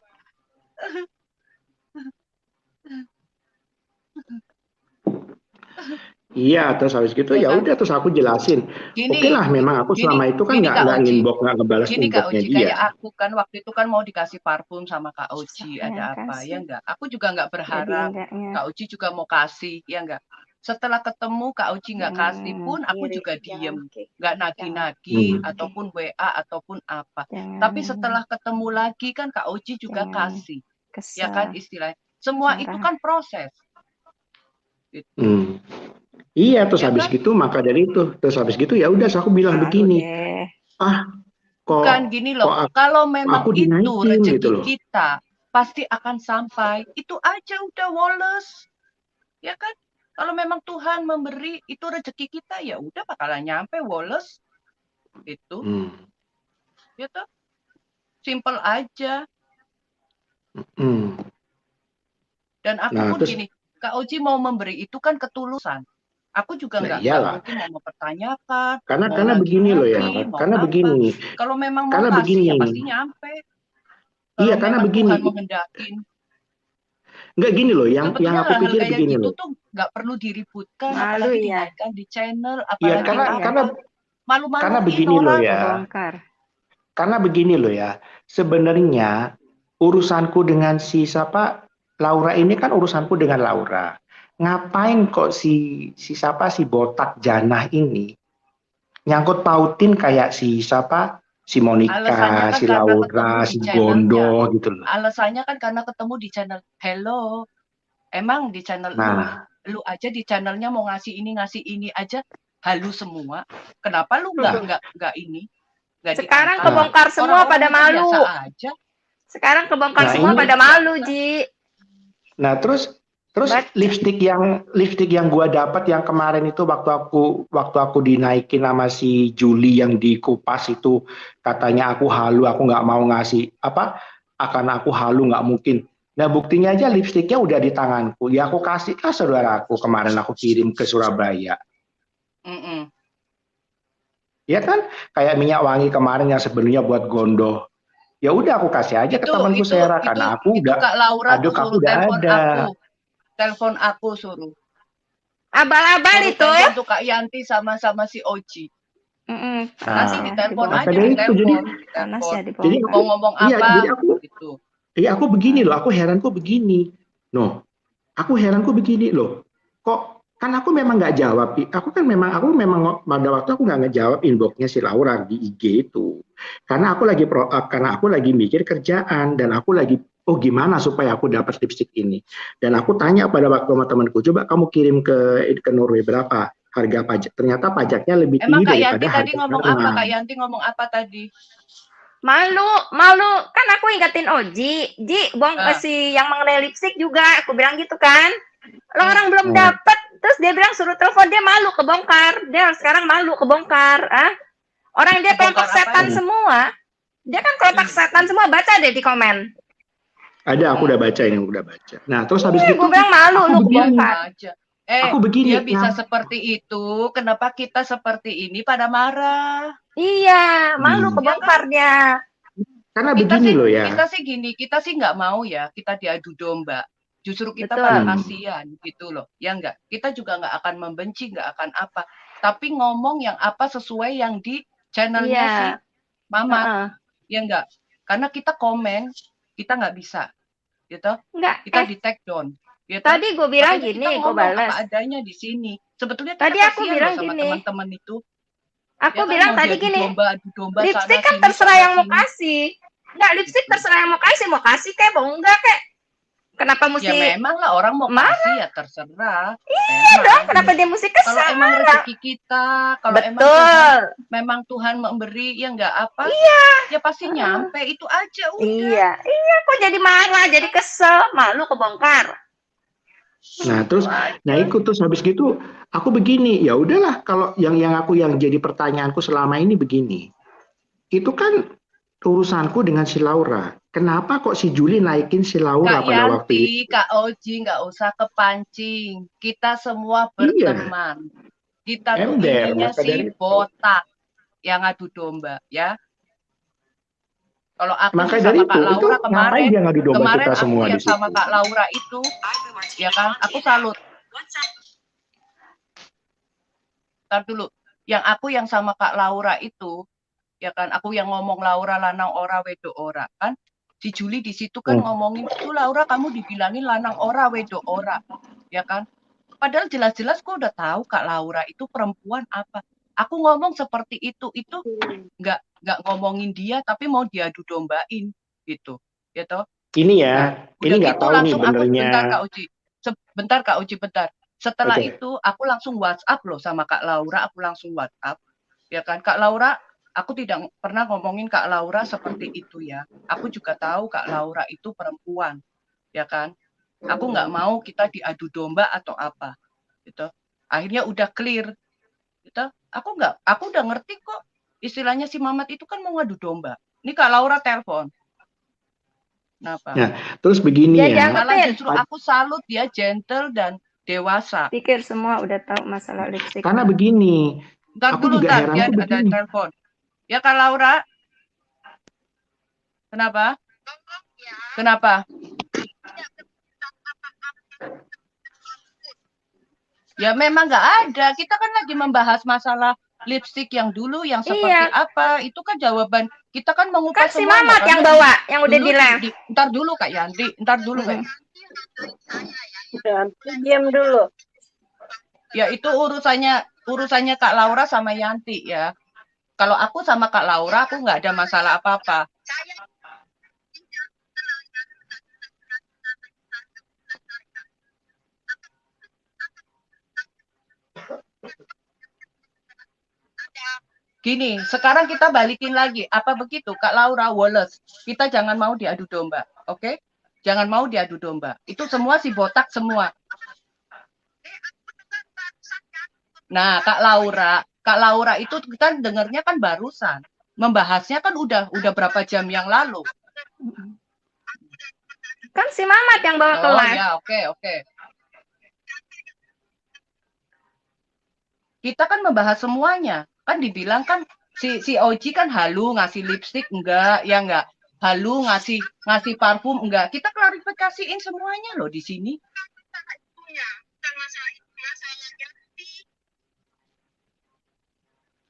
Iya, terus habis gitu ya udah terus aku jelasin. Oke lah, memang aku selama itu kan nggak nginbox, nggak ngebalas inboxnya dia. Kayak aku kan waktu itu kan mau dikasih parfum sama Kak Oji, ada apa ya enggak? Aku juga nggak berharap Kak Oji juga mau kasih, ya enggak? Setelah ketemu Kak Oji nggak kasih pun aku juga diem, nggak nagih-nagih ataupun WA ataupun apa. Tapi setelah ketemu lagi kan Kak Oji juga kasih, ya kan istilahnya. Semua itu kan proses. Gitu. Iya, terus habis gitu maka dari itu, terus habis gitu ya udah aku bilang begini. Kok bukan gini loh, kalau memang aku itu rezeki gitu loh. kita pasti akan sampai. Itu aja udah Wallace. Ya kan? Kalau memang Tuhan memberi itu rezeki kita ya udah bakalan nyampe Wallace. Itu. Gitu. Simple aja. Dan aku pun gini, Kak Oji mau memberi itu kan ketulusan. Aku juga nggak mungkin mau mempertanyakan. Karena begini loh ya, karena begini. Kalau memang mau kasih ya pasti nyampe. Iya, karena begini. Tuhan menghendakin. Enggak gini loh, yang aku pikir begini loh. Itu tuh nggak perlu diributkan, apalagi dinaikkan di channel, apalagi iya, karena begini loh ya. Karena begini loh ya, sebenarnya urusanku dengan si siapa Laura ini kan urusanku dengan Laura. Ngapain kok si botak Janah ini nyangkut pautin kayak si Monica, kan si Laura, si Gondo gitu loh. Alasannya kan karena ketemu di channel. Hello, emang di channel lu aja di channelnya mau ngasih ini aja halu semua. Kenapa lu nggak ini? Sekarang kebongkar semua pada malu. Aja. Sekarang kebongkar semua pada malu, Ji. Nah, terus lipstick yang gua dapat yang kemarin itu waktu aku dinaikin sama si Juli yang dikupas itu katanya aku halu, aku nggak mau ngasih akan aku halu nggak mungkin. Nah, buktinya aja lipsticknya udah di tanganku. Ya aku kasih ke saudaraku kemarin aku kirim ke Surabaya. Ya kan kayak minyak wangi kemarin yang sebenarnya buat Gondo. Ya udah aku kasih aja ke temanku Sera karena aku udah Kak Laura aduh aku udah ada. Telepon aku suruh. Abal-abal itu. Untuk Kak Yanti sama si Oji. Nanti ditelepon aja, Jadi mau ngomong apa gitu. Iya, aku begini loh, aku heranku begini. Aku heranku begini loh. Kok kan aku memang nggak jawab. Aku memang pada waktu aku nggak ngejawab inboxnya si Laura di IG itu. Karena aku lagi mikir kerjaan dan aku lagi gimana supaya aku dapat lipstick ini. Dan aku tanya pada waktu sama temanku, coba kamu kirim ke Norway berapa harga pajak. Ternyata pajaknya lebih tinggi daripada harga. Emang Kak Yanti tadi ngomong apa? Kak Yanti ngomong apa tadi? Malu kan aku ingetin Oji, si yang mengenai lipstick juga aku bilang gitu kan. Lo orang belum dapat, terus dia bilang suruh telepon, dia malu kebongkar. Dia sekarang malu kebongkar, Orang dia kelompok setan semua. Dia kan kelompok setan semua, baca deh di komen. Ada, aku udah baca ini, udah baca. Nah, terus habis itu gue bilang malu lu kebongkar. Aku begini, dia bisa seperti itu, kenapa kita seperti ini pada marah? Iya, malu kebongkarnya. Karena begini loh ya. Kita sih nggak mau ya, kita diadu domba. Justru kita pada kasihan gitu loh, ya enggak? Kita juga nggak akan membenci, nggak akan apa. Tapi ngomong yang apa sesuai yang di channelnya si Mama, ya enggak? Karena kita komen, kita nggak bisa, gitu. Enggak. Kita di take down. Gitu. Tadi gue bilang gini, gue balas. Apa adanya di sini. Sebetulnya kita Tadi aku kasihan bilang loh sama gini. teman-teman itu. Aku Ya kan bilang mau tadi diadu gini. domba, adu domba Lipstick sana kan sini terserah sana yang mau sini. kasih. Enggak, lipstick terserah yang mau kasih kayak mau enggak kayak. Kenapa Ya mesti memang lah orang mau marah? kasih ya terserah. Iya dong, kenapa dia mesti Kalau kesal? emang rezeki kita, kalau emang Betul. Tuhan, memang Tuhan memberi ya enggak apa, Iya. ya pasti nyampe itu aja udah. Iya, kok jadi marah, jadi kesel, malu kebongkar. Nah, terus ikut terus habis gitu aku begini, ya udahlah kalau yang jadi pertanyaanku selama ini begini. Itu kan urusanku dengan si Laura. Kenapa kok si Juli naikin si Laura Kak pada waktu itu? Yanti, Kak Oji nggak usah kepancing. Kita semua berteman. Kita tuh Ember, ininya maka dari si itu. botak yang adu domba, ya. Kalau aku Maka sih dari sama Kak itu Laura ngapain dia ngadu domba kemarin kita aku semua yang di situ? sama Kak Laura itu, ya kan, aku salut. Ntar dulu, yang sama Kak Laura itu, ya kan, aku yang ngomong Laura lanang ora wedo ora, kan? Si Juli di situ kan ngomongin itu Laura kamu dibilangin lanang ora wedo ora, ya kan? Padahal jelas-jelas kok udah tahu Kak Laura itu perempuan apa. Aku ngomong seperti itu nggak ngomongin dia tapi mau diadu dombain gitu, ya toh? Ini ya, Nah, ini udah nggak gitu tahu nih langsung aku benernya. bentar Kak Uci, bentar. Setelah Oke. itu aku langsung WhatsApp loh sama Kak Laura, aku langsung WhatsApp, ya kan? Kak Laura, aku tidak pernah ngomongin Kak Laura seperti itu ya. Aku juga tahu Kak Laura itu perempuan, ya kan? Aku nggak mau kita diadu domba atau apa, gitu. Akhirnya udah clear, gitu. Aku udah ngerti kok. Istilahnya si Mamat itu kan mau ngadu domba. Ini Kak Laura telepon. Kenapa? Nah, terus begini ya. Malah justru aku salut dia gentle dan dewasa. Pikir semua udah tahu masalah lipstick. Karena begini. Ntar aku dulu, juga dia heran ada telepon. Ya Kak Laura? Kenapa? Kenapa? Ya memang nggak ada. Kita kan lagi membahas masalah lipstick yang dulu, yang seperti apa. Itu kan jawaban. Kita kan mengupas kan si Mamat yang bawa, yang udah bilang. Ntar dulu Kak Yanti, ntar dulu Kak. Yanti diam dulu. Ya itu urusannya Kak Laura sama Yanti ya. Kalau aku sama Kak Laura, aku nggak ada masalah apa-apa. Gini, sekarang kita balikin lagi. Apa begitu, Kak Laura Wallace? Kita jangan mau diadu domba, oke? Jangan mau diadu domba. Itu semua si botak semua. Nah, Kak Laura itu kita dengarnya kan barusan. Membahasnya kan udah berapa jam yang lalu. Kan si Mamat yang bawa ke live. Oh ya, oke. Kita kan membahas semuanya. Kan dibilang kan si Oji kan halu ngasih lipstick enggak, ya enggak. Halu ngasih parfum enggak. Kita klarifikasiin semuanya loh di sini.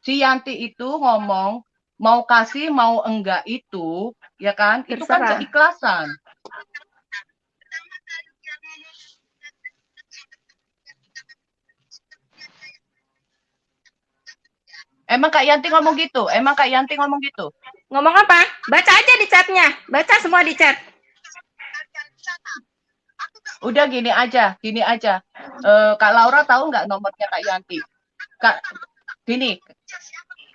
Si Yanti itu ngomong mau kasih mau enggak itu, ya kan? Itu kan keikhlasan. Emang Kak Yanti ngomong gitu? Ngomong apa? Baca aja di chatnya. Baca semua di chat. Udah gini aja. Kak Laura tahu nggak nomornya Kak Yanti?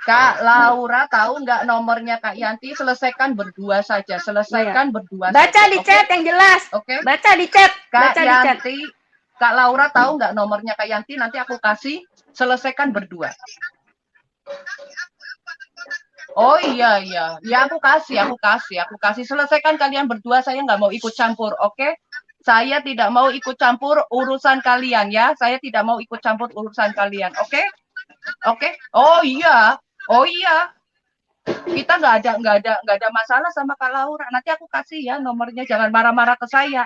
Kak Laura tahu nggak nomornya Kak Yanti? Selesaikan berdua saja. Baca di chat yang jelas. Oke. Baca di chat. Kak Yanti, Kak Laura tahu nggak nomornya Kak Yanti? Nanti aku kasih. Selesaikan berdua. Oh iya. Ya aku kasih. Selesaikan kalian berdua. Saya nggak mau ikut campur, oke? Saya tidak mau ikut campur urusan kalian ya. Saya tidak mau ikut campur urusan kalian, oke? Oke. Oh iya. Kita nggak ada masalah sama Kak Laura. Nanti aku kasih ya nomornya. Jangan marah-marah ke saya.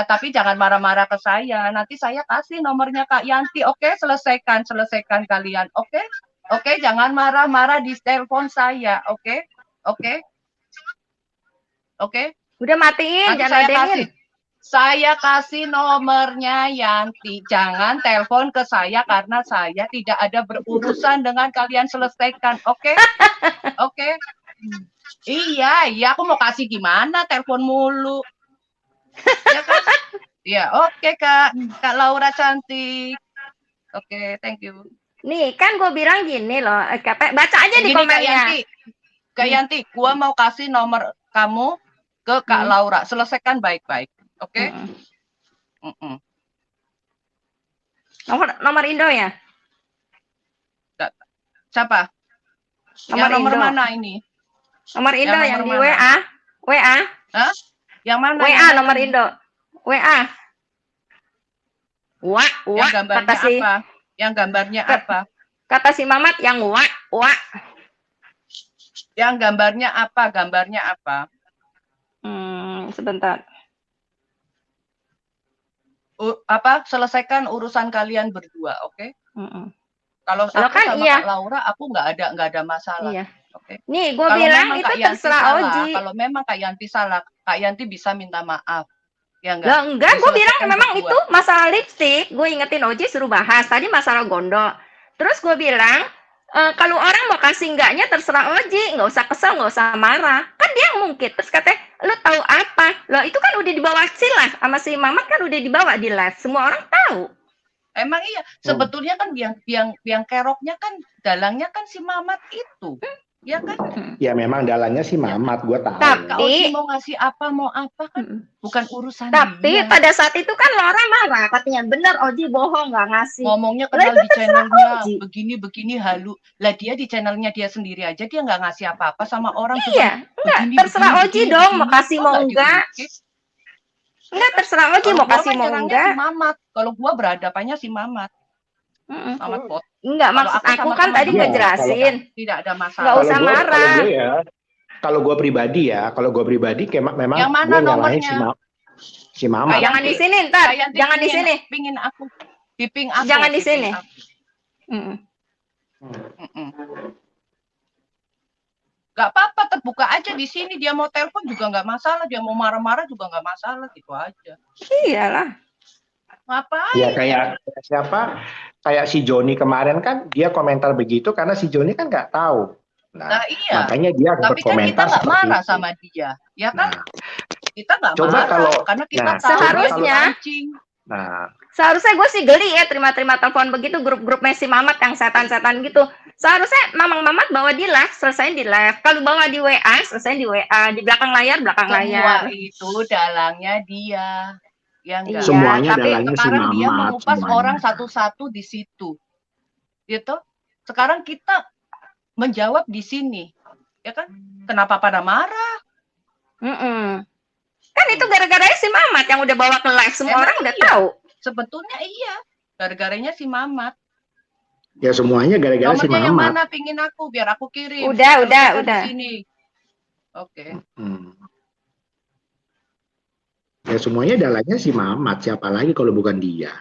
Tapi jangan marah-marah ke saya. Nanti saya kasih nomornya Kak Yanti. Oke, selesaikan kalian. Oke, jangan marah-marah di telepon saya. Oke. Udah matiin, Nanti jangan saya ladenin. kasih. Saya kasih nomornya Yanti. Jangan telepon ke saya karena saya tidak ada berurusan dengan kalian, selesaikan. Oke? Oke? Iya, aku mau kasih gimana? Telepon mulu. Ya kan? Ya, oke Kak Laura cantik. Oke, thank you. Nih, kan gue bilang gini loh, baca aja di Gini, komennya. Kak Yanti, gua mau kasih nomor kamu ke Kak Laura. Selesaikan baik-baik. Oke? Nomor Indo ya? Siapa? Nomor mana ini? Nomor Indo yang di mana? WA. WA. Hah? Yang mana? WA nomor Indo. WA. Yang gambarnya apa? Yang gambarnya apa? Kata si Mamat yang wa. Yang gambarnya apa? Gambarnya apa? Sebentar. Selesaikan urusan kalian berdua, oke? Kalau aku kan sama Kak Laura, aku nggak ada masalah. Iya. Oke. Nih, gue bilang itu terserah Oji. Kalau memang Kak Yanti salah, Kak Yanti bisa minta maaf. Ya enggak? Lah enggak, gue bilang memang itu masalah lipstick. Gue ingetin Oji suruh bahas. Tadi masalah gondok. Terus gue bilang, kalau orang mau kasih enggaknya terserah Oji. Nggak usah kesel, nggak usah marah. Kan dia mungkin. Terus katanya, lu tahu apa? Loh itu kan udah dibawa lah. Sama si Mamat kan udah dibawa di live. Semua orang tahu. Emang iya. Sebetulnya kan yang keroknya kan, dalangnya kan si Mamat itu. Ya kan? Ya memang dalangnya si Mamat, gue tahu. Kak Oji mau ngasih apa, mau apa kan bukan urusan Tapi dia. pada saat itu kan Laura marah, katanya bener Oji bohong nggak ngasih. Ngomongnya kenal di channelnya begini halu. Lah dia di channelnya dia sendiri aja dia nggak ngasih apa-apa sama orang. Iya, enggak terserah Oji dong mau kasih mau enggak. Enggak terserah Oji mau kasih mau enggak. Si Mamat. Kalau gua berhadapannya si Mamat. Mamat pot. Enggak, maksud aku kan tadi ngejelasin. Tidak ada masalah. Enggak usah marah. Kalau gue pribadi kayak memang yang mana gue nyalahin si Mamat. Jangan di sini ntar, jangan di sini. Pingin aku, di ping aku. Jangan di sini. Gak apa-apa, terbuka aja di sini. Dia mau telepon juga nggak masalah, dia mau marah-marah juga nggak masalah, gitu aja. Iyalah. Ngapain? Ya kayak siapa? Kayak si Joni kemarin kan dia komentar begitu karena si Joni kan nggak tahu. Nah, iya. Makanya dia berkomentar. Tapi kan kita nggak marah sama dia, ya kan? Kita nggak marah karena kita tahu seharusnya. Seharusnya gue sih geli ya terima-terima telepon begitu grup-grup Messi Mamat yang setan-setan gitu. Seharusnya Mamang Mamat bawa di live, selesai di live. Kalau bawa di WA, selesai di WA. Di belakang layar. Semua itu dalangnya dia. Ya enggak. Semuanya tapi dalangnya sekarang si dia Mamat, mengupas semuanya. orang satu-satu di situ. Gitu. Sekarang kita menjawab di sini. Ya kan? Kenapa pada marah? Kan itu gara-gara si Mamat yang udah bawa ke live. Semua orang udah tahu. Sebetulnya iya. Gara-garanya si Mamat. Ya semuanya gara-gara si Mamat. Nomornya yang mana pingin aku biar aku kirim. Udah. Di sini. Oke. Ya semuanya dalangnya si Mamat. Siapa lagi kalau bukan dia?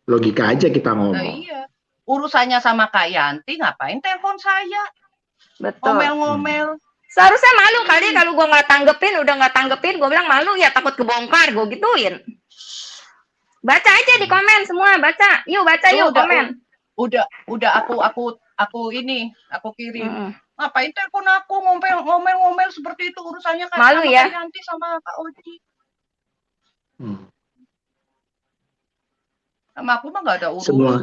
Logika aja kita ngomong. Nah, iya. Urusannya sama Kak Yanti ngapain telepon saya? Betul. Ngomel-ngomel. Seharusnya malu kali kalau gue nggak tanggepin, gue bilang malu ya takut kebongkar, gue gituin. Baca aja di komen semua, baca. Yuk baca yuk komen. Udah aku kirim. Ngapain telepon aku ngomel seperti itu urusannya kan malu sama ya. Kak Yanti sama Kak Oji. Sama aku mah nggak ada urusan. Semua.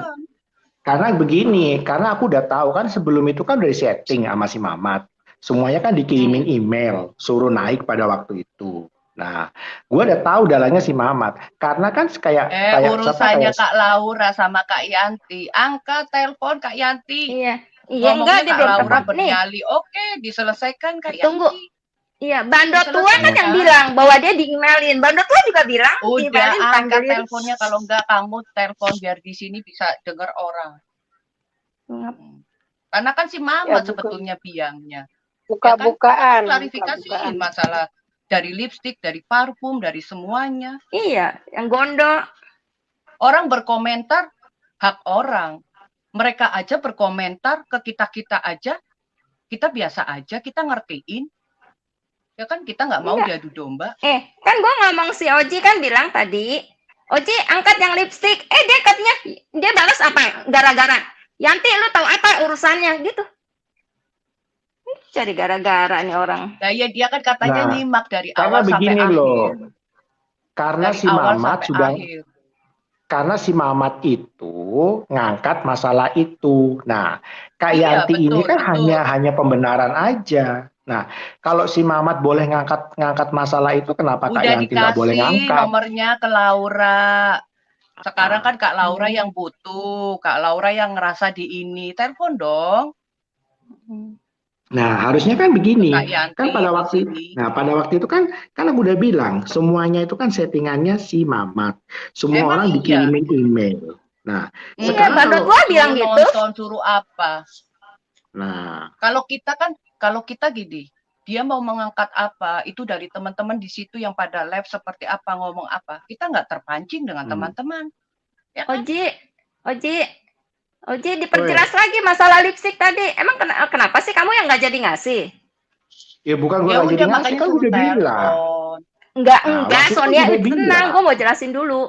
Karena begini, karena aku udah tahu kan sebelum itu kan udah setting sama si Mamat. Semuanya kan dikirimin email, suruh naik pada waktu itu. Nah, gue udah tahu dalangnya si Mamat. Karena kan kayak urusannya Kak Laura sama Kak Yanti. Angkat telepon Kak Yanti. Iya enggak dia Kak belum Laura bernyali. Oke, diselesaikan Kak Yanti. Tunggu. Iya, Bandot tua kan yang bilang bahwa dia di-emailin. Bandot tua juga bilang udah angkat teleponnya, kalau enggak kamu telepon biar di sini bisa dengar orang. Karena kan si Mamat sebetulnya biangnya. Buka-bukaan. Klarifikasiin masalah dari lipstick, dari parfum, dari semuanya. Iya, yang gondok. Orang berkomentar hak orang. Mereka aja berkomentar ke kita aja. Kita biasa aja, kita ngertiin. Ya kan kita nggak mau Enggak. diadu domba. Kan gue ngomong si Oji kan bilang tadi, Oji angkat yang lipstick. Dia katanya, dia balas apa? Gara-gara. Yanti lu tahu apa urusannya gitu. Cari gara-gara nih orang. Nah, ya dia kan katanya Nah, nyimak dari karena awal sampai begini akhir. loh. Karena Dari si awal Mamat sampai sudah akhir. karena si Mamat itu ngangkat masalah itu. Nah, Kak Iya, Yanti ini betul, kan betul. hanya pembenaran aja. Nah, kalau si Mamat boleh ngangkat masalah itu, kenapa Kak Udah Yanti nggak boleh dikasih ngangkat? nomornya ke Laura. Sekarang kan Kak Laura yang butuh, Kak Laura yang ngerasa di ini. Telepon dong. Nah, harusnya kan begini. Kak Yanti Kan pada di waktu sini. waktu itu kan aku udah bilang, semuanya itu kan settingannya si Mamat. Semua Emang orang iya? dikirimin email. Nah, Iya, sekarang Badut kalau gua bilang Suruh gitu. nonton, suruh apa? nah, Kalau kita gini, dia mau mengangkat apa, itu dari teman-teman di situ yang pada live seperti apa, ngomong apa. Kita nggak terpancing dengan teman-teman. Ya kan? Oji diperjelas lagi masalah lipstick tadi. Emang kenapa sih kamu yang nggak jadi ngasih? ya bukan gua Ya nggak jadi udah ngasih, makanya kan suruh udah bilang. telepon. Enggak, Nah, waktu itu Sonia udah tenang, bilang. gue mau jelasin dulu.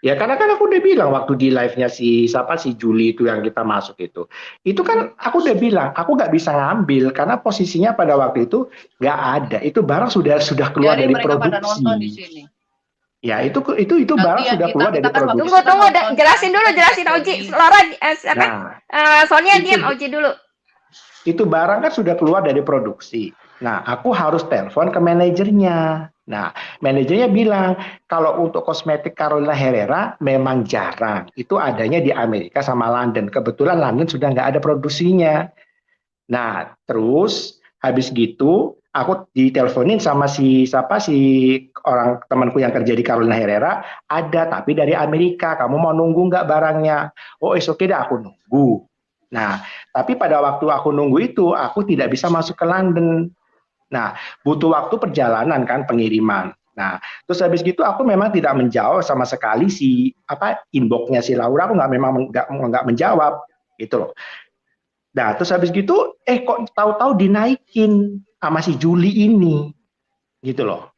Ya karena kan aku udah bilang waktu di live-nya si Juli itu yang kita masuk itu. Itu kan aku udah bilang, aku nggak bisa ngambil karena posisinya pada waktu itu nggak ada. Itu barang sudah keluar Biarin dari mereka pada nonton di produksi. sini. Ya itu barang Gantian sudah kita keluar dari kan waktu produksi. Tunggu, nonton, jelasin dulu, kita jelasin Oji. ditektonin. Laura, Sonia Nah, diam, Oji dulu. itu barang kan sudah keluar dari produksi. Nah, aku harus telepon ke manajernya. Nah, manajernya bilang, kalau untuk kosmetik Carolina Herrera memang jarang. Itu adanya di Amerika sama London. Kebetulan London sudah nggak ada produksinya. Nah, terus habis gitu, aku diteleponin sama si orang temanku yang kerja di Carolina Herrera, ada tapi dari Amerika. Kamu mau nunggu nggak barangnya? Oh, oke deh, aku nunggu. Nah, tapi pada waktu aku nunggu itu, aku tidak bisa masuk ke London. Nah, butuh waktu perjalanan kan pengiriman. Nah, terus habis gitu aku memang tidak menjawab sama sekali inbox-nya si Laura, aku nggak menjawab gitu loh. Nah, terus habis gitu kok tahu-tahu dinaikin sama si Juli ini gitu loh.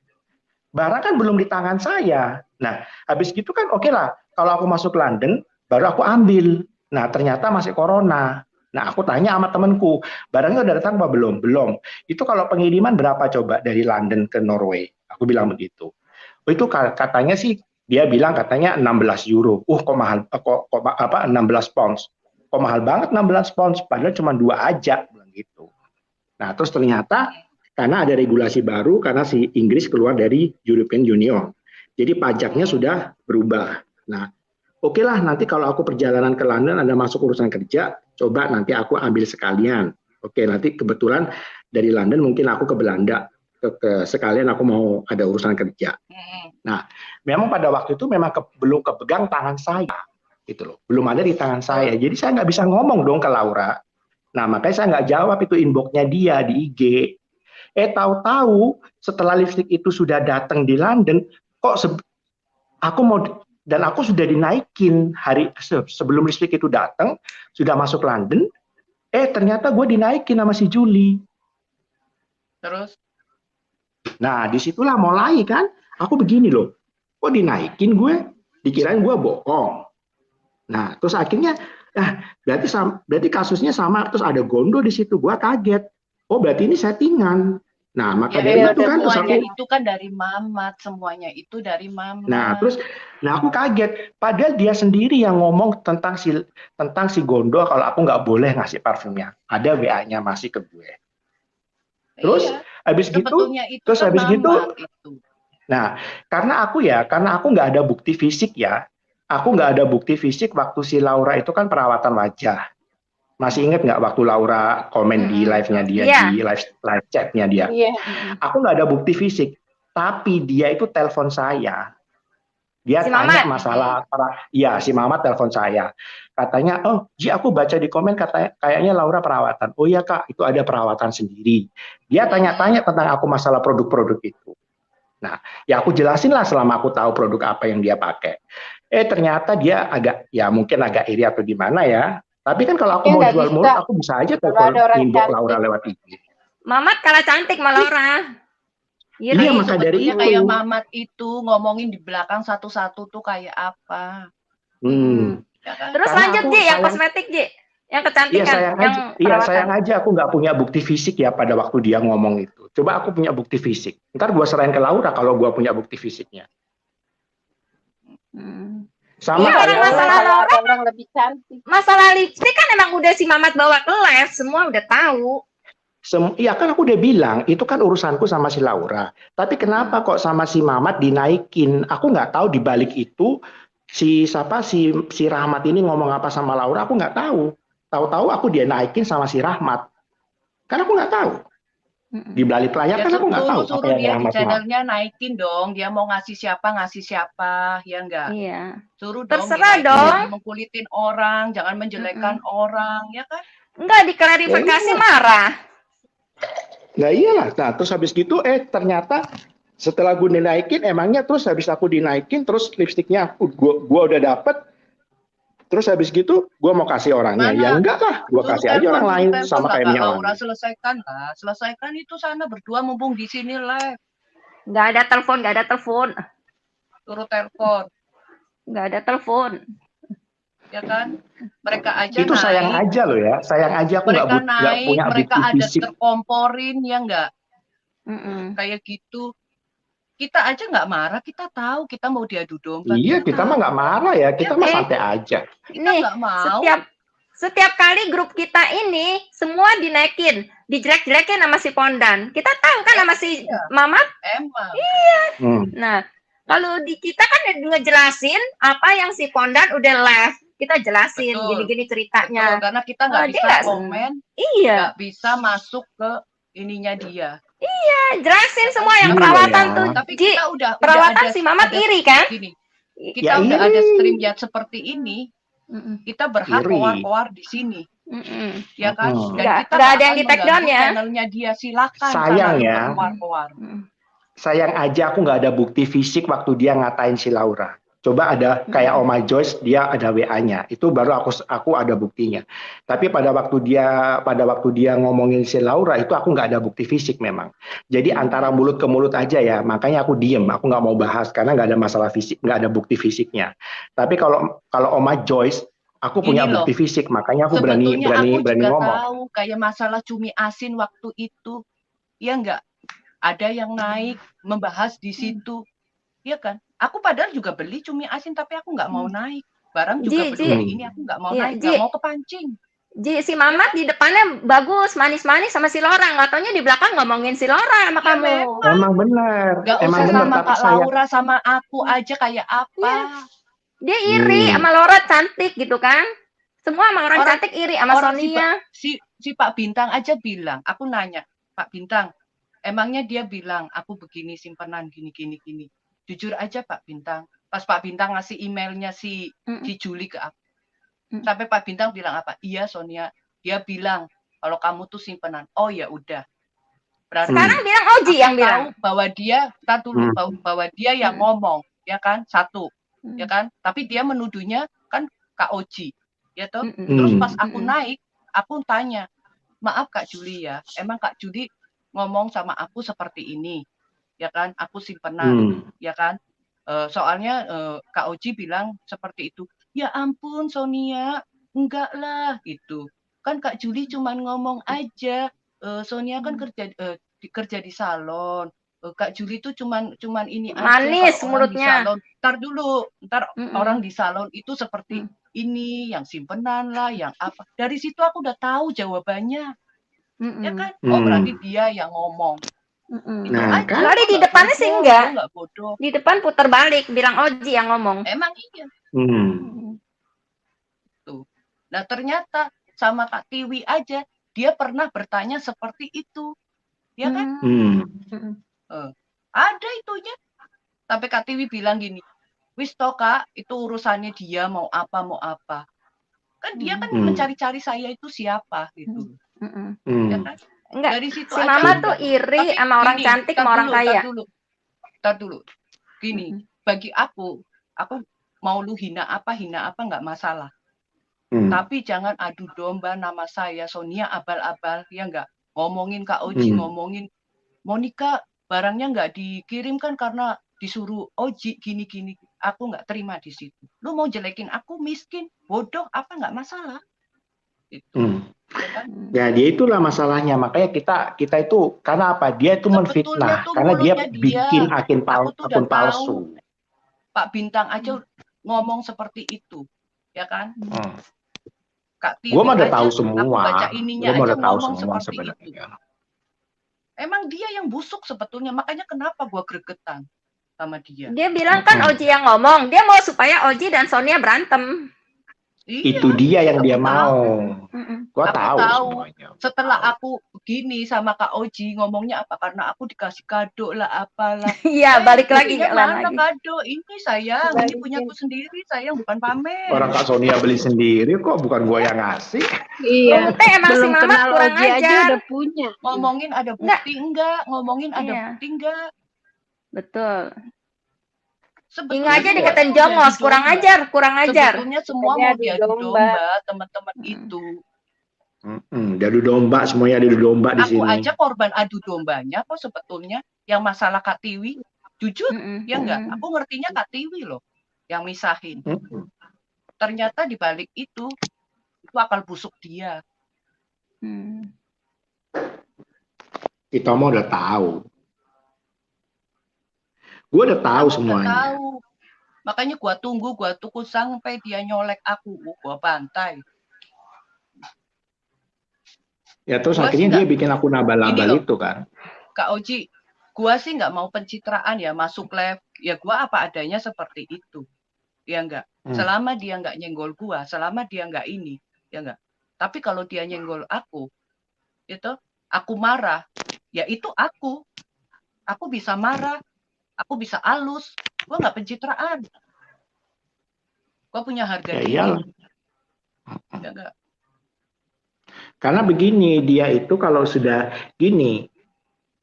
Barang kan belum di tangan saya. Nah, habis gitu kan oke lah, kalau aku masuk London baru aku ambil. Nah, ternyata masih corona. Nah, aku tanya sama temanku, barangnya udah datang apa belum? Belum. Itu kalau pengiriman berapa coba dari London ke Norway? Aku bilang begitu. Itu katanya sih, dia bilang katanya 16 euro. Kok mahal, kok 16 pounds. Kok mahal banget 16 pounds, padahal cuma 2 aja. Bilang gitu. Nah, terus ternyata karena ada regulasi baru, karena si Inggris keluar dari European Union. Jadi pajaknya sudah berubah. Nah, oke lah, nanti kalau aku perjalanan ke London ada masuk urusan kerja, coba nanti aku ambil sekalian. Oke, nanti kebetulan dari London mungkin aku ke Belanda, sekalian aku mau ada urusan kerja. Nah, memang pada waktu itu memang belum kepegang tangan saya, gitu loh. Belum ada di tangan saya. Jadi saya nggak bisa ngomong dong ke Laura. Nah, makanya saya nggak jawab itu inbox-nya dia di IG. Tahu-tahu setelah lipstick itu sudah datang di London, kok aku sudah dinaikin hari sebelum listrik itu datang, sudah masuk London, ternyata gue dinaikin sama si Juli. Terus? Nah, disitulah mulai kan, aku begini loh, kok dinaikin gue, dikirain gue bohong. Nah, terus akhirnya, berarti kasusnya sama, terus ada Gondo di situ, gue kaget. Oh, berarti ini settingan. Nah, maka dari itu kan terus semuanya itu kan dari Mamat, semuanya itu dari Mamat. Nah, aku kaget. Padahal dia sendiri yang ngomong tentang si Gondo kalau aku nggak boleh ngasih parfumnya. Ada WA-nya masih ke gue. Terus habis gitu, Nah, karena aku nggak ada bukti fisik ya. Aku nggak ada bukti fisik waktu si Laura itu kan perawatan wajah. Masih ingat nggak waktu Laura komen di live-nya dia, di live chat-nya dia? Aku nggak ada bukti fisik, tapi dia itu telepon saya. Dia tanya masalah, si Mamat telepon saya. Katanya, Ji aku baca di komen kayaknya Laura perawatan. Oh iya Kak, itu ada perawatan sendiri. Dia tanya-tanya tentang aku masalah produk-produk itu. Nah, ya aku jelasin lah selama aku tahu produk apa yang dia pakai. Ternyata dia mungkin agak iri atau gimana ya. Tapi kan kalau aku mau jual mulut, aku bisa aja telepon inbox Laura lewat IG. Mamat kalah cantik sama Laura. Iya, Ayo maka dari sebetulnya itu. kayak Mamat itu ngomongin di belakang satu-satu tuh kayak apa. Ya kan? Terus Karena lanjut aku Ji, yang sayang, kosmetik Ji, yang iya kecantikan, sayang yang aja, iya sayang perawatan. aja aku nggak punya bukti fisik ya pada waktu dia ngomong itu. Coba aku punya bukti fisik. Ntar gua serahin ke Laura kalau gua punya bukti fisiknya. Sama Iya, Iya, orang kayak masalah kalau Laura, ada orang lebih cantik. masalah lipstick kan emang udah si Mamat bawa ke les, semua udah tahu. Iya kan aku udah bilang itu kan urusanku sama si Laura. Tapi kenapa kok sama si Mamat dinaikin? Aku nggak tahu di balik itu si Rahmat ini ngomong apa sama Laura. Aku nggak tahu. Tahu-tahu aku dia naikin sama si Rahmat. Karena aku nggak tahu. Di balik layar Ya kan aku nggak tahu apa suruh yang dia di Rahmat mau. channelnya naikin dong. Dia mau ngasih siapa, ya enggak? Iya. Suruh dong Terserah dinaikin, dong. jangan mengkulitin orang, jangan menjelekkan orang, ya kan? Enggak diklarifikasi marah. Nah iyalah. Nah terus habis gitu ternyata setelah gue dinaikin emangnya terus habis aku dinaikin terus lipstiknya gua udah dapet. Terus habis gitu gue mau kasih orangnya. Mana? Ya enggak lah, gue kasih aja orang lain sama kayak punya Laura, orang. selesaikan itu sana berdua mumpung di sini live. Nggak ada telepon. Suruh telepon, Nggak ada telepon. ya kan? Mereka aja Itu naik. sayang aja loh ya, sayang aja aku nggak punya mereka bukti ada fisik. terkomporin, ya enggak? Kayak gitu. Kita aja nggak marah, kita tahu kita mau diadu domba. Iya, kita mah nggak marah ya, kita mah santai aja. Kita nggak mau. Setiap kali grup kita ini semua dinaikin, dijelek-jelekin sama si Pondan. Kita tahu kan sama si Mamat? Emang. Iya. Nah, kalau di kita kan ngejelasin apa yang si Pondan udah live. Kita jelasin gini-gini ceritanya. Betul, karena kita nggak bisa komen, nggak bisa masuk ke ininya dia. Iya, jelasin semua yang perawatan tuh. Tapi kita udah perawatan ada, si Mamat iri kan? Gini, kita udah ada stream ya seperti ini. Kita berhak keluar-keluar di sini. Ya kan? Dan kita nggak ada yang di take down ya. Channelnya dia, silakan. Sayang ya. Keluar-keluar. Sayang aja aku nggak ada bukti fisik waktu dia ngatain si Laura. Coba ada kayak Oma Joyce, dia ada WA-nya. Itu baru aku ada buktinya. Tapi pada waktu dia ngomongin si Laura itu aku nggak ada bukti fisik memang. Jadi antara mulut ke mulut aja ya. Makanya aku diem. Aku nggak mau bahas karena nggak ada masalah fisik, nggak ada bukti fisiknya. Tapi kalau Oma Joyce, aku punya bukti fisik. Makanya aku berani ngomong. Tahu kayak masalah cumi asin waktu itu, ya nggak ada yang naik membahas di situ, ya kan? Aku padahal juga beli cumi asin tapi aku nggak mau naik. Barang juga beli ini aku nggak mau naik, nggak mau kepancing. Si Mamat di depannya bagus, manis-manis sama si Laura. Nggak taunya di belakang ngomongin si Laura sama kamu. Emang benar. Nggak usah sama Kak Laura sama aku aja kayak apa. Dia iri sama Laura cantik gitu kan. Semua sama orang cantik iri sama Sonia. Si Pak Bintang aja bilang, aku nanya, Pak Bintang, emangnya dia bilang aku begini simpenan gini. Jujur aja Pak Bintang, pas Pak Bintang ngasih emailnya si Juli ke aku, sampai Pak Bintang bilang apa? Iya Sonia, dia bilang kalau kamu tuh simpenan. Oh ya udah. Berarti sekarang bilang Oji yang bilang bahwa dia bahwa dia yang ngomong, ya kan? Satu, ya kan? Tapi dia menuduhnya kan Kak Oji, ya toh. Terus pas aku naik, aku tanya, maaf Kak Juli ya, emang Kak Juli ngomong sama aku seperti ini? Ya kan, aku simpenan, ya kan, soalnya Kak Oji bilang seperti itu. Ya ampun Sonia, enggak lah gitu kan, Kak Juli cuman ngomong aja, Sonia kan kerja di salon, Kak Juli tuh cuman ini manis aja mulutnya. Ntar orang di salon itu seperti ini, yang simpenan lah, yang apa. Dari situ aku udah tahu jawabannya, ya kan? Oh berarti dia yang ngomong. Nah, kan? Di depannya sih enggak bodoh. Di depan putar balik bilang Oji yang ngomong. Emang iya. Tuh. Nah ternyata sama Kak Tiwi aja dia pernah bertanya seperti itu, ya kan? Ada itunya. Sampai Kak Tiwi bilang gini, wis toh Kak, itu urusannya dia mau apa. Kan dia kan mencari-cari saya itu siapa gitu. Ya kan? Enggak, dari situ si Mama tuh iri sama orang cantik sama orang kaya. Tar dulu. Gini, bagi aku mau lu hina apa nggak masalah. Tapi jangan adu domba nama saya, Sonia abal-abal, ya nggak. Ngomongin Kak Oji, ngomongin Monica barangnya nggak dikirimkan karena disuruh Oji gini-gini. Aku nggak terima di situ. Lu mau jelekin aku miskin, bodoh, apa nggak masalah. Itu. Ya kan? Ya dia itulah masalahnya. Makanya kita itu karena apa? Dia itu Sebetulnya menfitnah tuh karena dia mulutnya dia. bikin akun Aku tuh udah palsu. Pak Bintang aja ngomong seperti itu, ya kan? Kak Tiwi Gue mah udah aja, tahu aku semua. baca ininya Gue aja udah tahu ngomong semua seperti itu. sebenarnya. Emang dia yang busuk sebetulnya, makanya kenapa gue gregetan sama dia. Dia bilang kan Oji yang ngomong. Dia mau supaya Oji dan Sonia berantem. Iya, Itu dia yang dia tahu. mau. Gue Aku tahu semuanya. Setelah aku begini sama Kak Oji, ngomongnya apa? Karena aku dikasih kado lah, apalah. Iya, balik lagi Buktinya jalan mana lagi. kado? Ini sayang, ini punyaku sendiri, sayang, bukan pamer. Orang Kak Sonia beli sendiri kok, bukan gue yang ngasih. Iya. Teh emang si Belum Mamat kenal kurang Oji aja ajar. udah punya. Ngomongin ada bukti enggak? Ngomongin ada Iya. bukti enggak? Betul. Sebetulnya Inga aja semua dikatain tuh jongos, jadi kurang domba. ajar, kurang ajar. Sebetulnya semua Jadi mau adu diadu domba. domba, teman-teman itu. Adu domba, semuanya adu domba di Aku sini. aja korban adu dombanya kok sebetulnya. Yang masalah Kak Tiwi, jujur, ya enggak? Aku ngertinya Kak Tiwi loh yang misahin. Ternyata di balik itu akal busuk dia. Kita mau udah tahu. Gue udah tahu Aku semuanya. udah tahu. Makanya gua tunggu sampai dia nyolek aku, gua bantai. Ya terus Gua akhirnya sih dia bikin akun abal-abal itu kan. Kak Oji, gua sih nggak mau pencitraan ya, masuk live. Ya gua apa adanya seperti itu. Ya enggak. Selama dia nggak nyenggol gua, selama dia nggak ini, ya enggak. Tapi kalau dia nyenggol aku, itu aku marah. Ya itu aku. Aku bisa marah, aku bisa halus. Gua nggak pencitraan. Gua punya harga Ya diri. iyalah. Ya enggak. Karena begini, dia itu kalau sudah gini,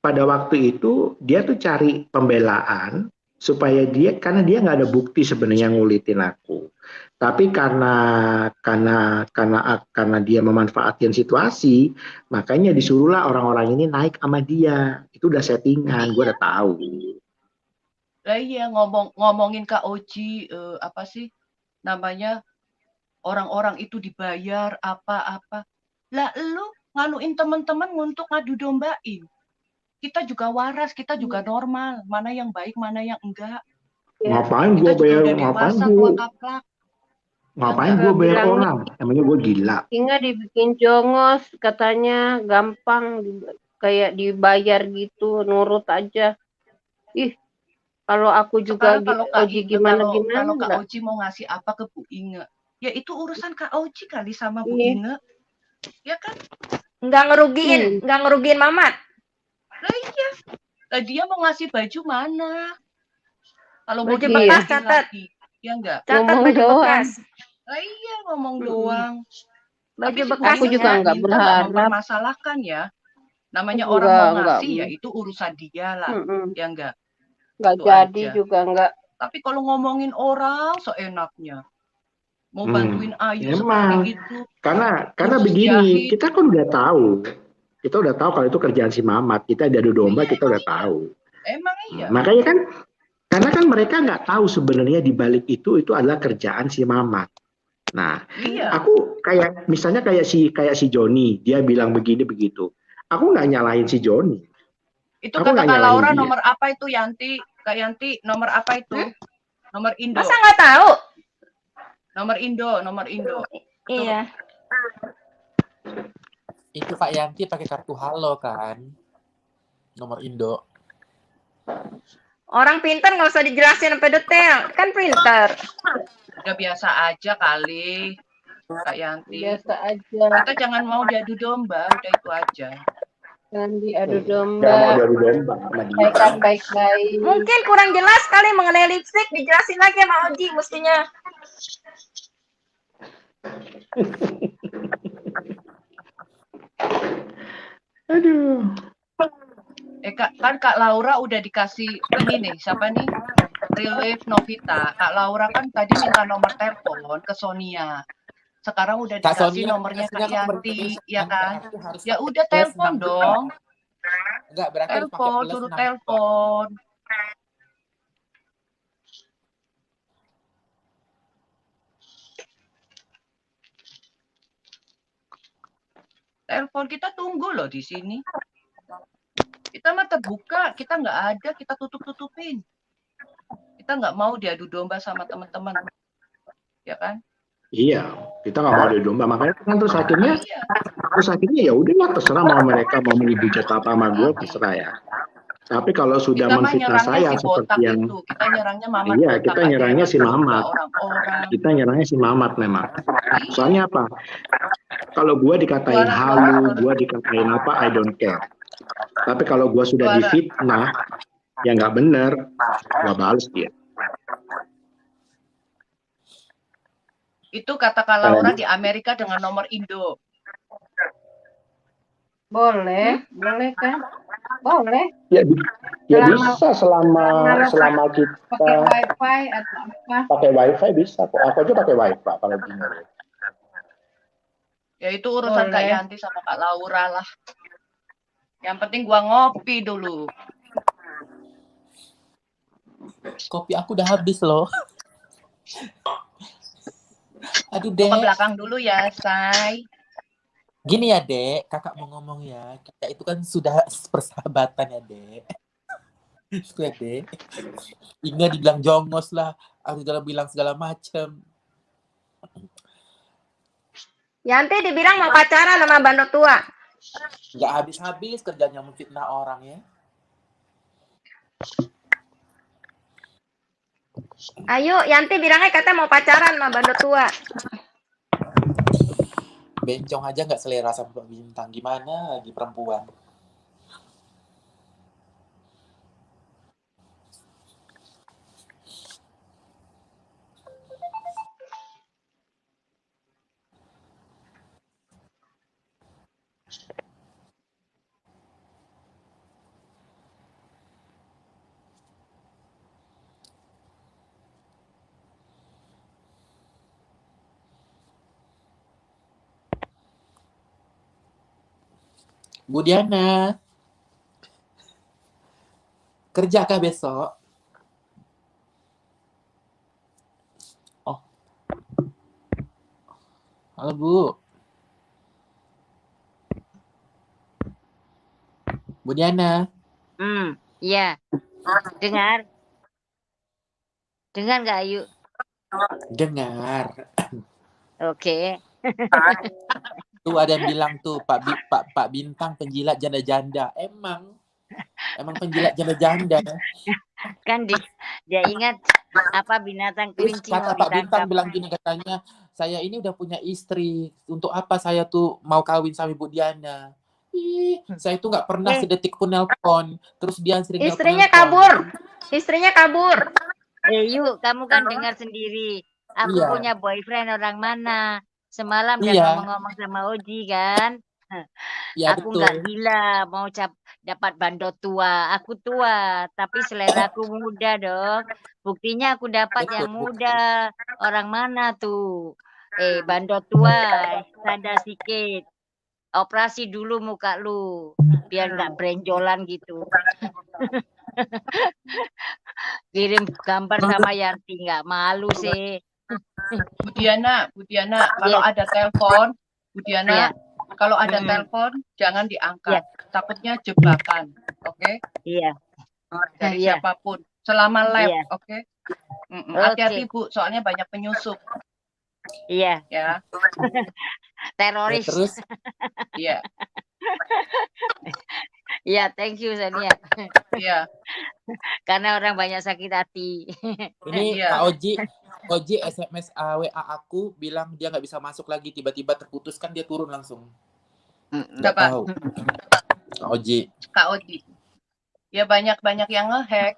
pada waktu itu dia tuh cari pembelaan supaya karena dia nggak ada bukti sebenarnya ngulitin aku. Tapi karena dia memanfaatkan situasi, makanya disuruhlah orang-orang ini naik sama dia. Itu udah settingan, gue udah tahu. Lah iya ngomongin Kak Oji apa sih namanya, orang-orang itu dibayar apa-apa. Lah lu nganuin teman-teman untuk ngadu dombain. Kita juga waras, kita juga normal. Mana yang baik, mana yang enggak. Ngapain gue bayar? Ngapain gue bayar orang? Emangnya gue gila? Inga dibikin jongos, katanya gampang kayak dibayar gitu, nurut aja. Ih, kalau aku juga kalau Oji gimana kalau Kak Oji mau ngasih apa ke Bu Inge, ya itu urusan Kak Oji kali sama Bu Inge. Ya kan? Nggak ngerugiin Mamat. Lah iya. Lah dia mau ngasih baju mana? Kalau baju mau bekas catat. Ya enggak? Catat baju bekas. Lah iya ngomong doang. Baju tapi bekas aku juga nggak berharap mempermasalahkan ya. Namanya orang mau ngasih ya itu urusan dia lah. Ya enggak? Nggak jadi aja. Juga enggak. Tapi kalau ngomongin orang seenaknya. Mau bantuin Ayu seperti itu. Karena begini, kita kan udah tahu. Kita udah tahu kalau itu kerjaan si Mamat. Kita diadu domba, kita udah tahu. Emang iya. Makanya kan, karena kan mereka nggak tahu sebenarnya di balik itu adalah kerjaan si Mamat. Nah, aku misalnya kayak si Joni, dia bilang begini begitu. Aku nggak nyalahin si Joni. Itu kata Kak Laura dia. Nomor apa itu Yanti? Kak Yanti nomor apa itu? Nomor Indo. Masa nggak tahu? Nomor Indo. Iya. Itu Kak Yanti pakai kartu halo kan? Nomor Indo. Orang pintar nggak usah dijelasin sampai detail, kan pintar. Udah biasa aja kali, Kak Yanti. Biasa aja. Kita jangan mau diadu domba, udah itu aja. Jangan diadu domba. Baik-baik. Mungkin kurang jelas kali mengenai lipstick, dijelasin lagi sama Oji mestinya. Aduh. Kan Kak Laura udah dikasih ini nih, siapa nih? Relief Novita. Kak Laura kan tadi minta nomor telepon ke Sonia. Sekarang udah dikasih nomornya Kak Yanti, ya kan? Ya udah telepon dong. Enggak, berarti harus pakai Telepon, plus suruh 6 telepon. Telepon kita tunggu loh di sini. Kita mah terbuka, kita nggak ada, kita tutup-tutupin. Kita nggak mau diadu domba sama teman-teman, ya kan? Iya, kita nggak mau ada domba, makanya kan terus akhirnya Iya. ya udahlah terserah mau mereka mau menghujat apa sama gue terserah ya. Tapi kalau sudah Kita mah menfitnah nyerangnya saya si botak seperti yang itu. Kita nyerangnya Mamat iya, botak kita aja nyerangnya yang si menduga Mamat. orang-orang. Kita nyerangnya si Mamat memang. Iya. Soalnya apa? Kalau gue dikatain Suara- halu, gue dikatain apa, I don't care. Tapi kalau gue sudah Suara. difitnah, ya nggak bener, gue balas dia. Itu kata Kak Laura di Amerika dengan nomor Indo. Boleh, boleh kan? Boleh. Ya Selama- bisa selama kita Pakai wifi atau apa? pakai wifi bisa kok. Aku aja pakai wifi kalau gini. Ya itu urusan Kak Boleh. Yanti sama Kak Laura lah. Yang penting gua ngopi dulu. Kopi aku udah habis loh. Aduh, Ke Dek. belakang dulu ya, Say. Gini ya, Dek. Kakak mau ngomong ya. Kita itu kan sudah persahabatan ya, Dek. Itu ya, Dek. Ingat dibilang jongos lah. Aku juga bilang segala macem. Yanti dibilang mau pacaran sama bandot tua. Nggak habis-habis kerjanya memfitnah orang ya. Ayo, Yanti bilangnya katanya mau pacaran sama bandot tua. Bencong aja nggak selera sama Pak Bintang. Gimana lagi perempuan? Bu Diana, kerja kah besok? Oh, halo Bu. Bu Diana, Iya. Dengar. Dengar nggak Ayu? dengar. Oke. Tuh ada yang bilang tuh Pak Bintang penjilat janda-janda. Emang penjilat janda-janda. Kan dia ingat apa binatang Terus kelinci mau kata Pak Bintang ditangkap. bilang gini katanya, saya ini udah punya istri. Untuk apa saya tuh mau kawin sama Ibu Diana? Saya tuh nggak pernah sedetik pun nelpon. Terus dia sering nelpon. Istrinya kabur. Yuk, kamu kan dengar sendiri. Aku Iya. punya boyfriend orang mana. Semalam dia Iya. ngomong-ngomong sama Oji kan. Iya, Aku betul. nggak gila mau dapat bandot tua. Aku tua, tapi seleraku muda dong. Buktinya aku dapat Betul, yang muda. Orang mana tuh? Bandot tua, sadar sikit. Operasi dulu muka lu, biar nggak brenjolan gitu. Kirim gambar sama Yanti, nggak malu sih. Bu Diana, kalau ada telepon, Bu Diana, kalau ada telepon jangan diangkat. Takutnya jebakan, oke? Iya. Dari siapapun, selama live, oke? Hati-hati Oke. Bu, soalnya banyak penyusup. Iya. Ya. Teroris. Terus Iya. Iya, thank you Sonia. Iya. Karena orang banyak sakit hati. ini Iya. Kak Oji SMS WA aku bilang dia nggak bisa masuk lagi, tiba-tiba terputus kan dia turun langsung. Nggak Siapa? tahu. Kak Oji. Kak Oji. Ya banyak yang ngehack.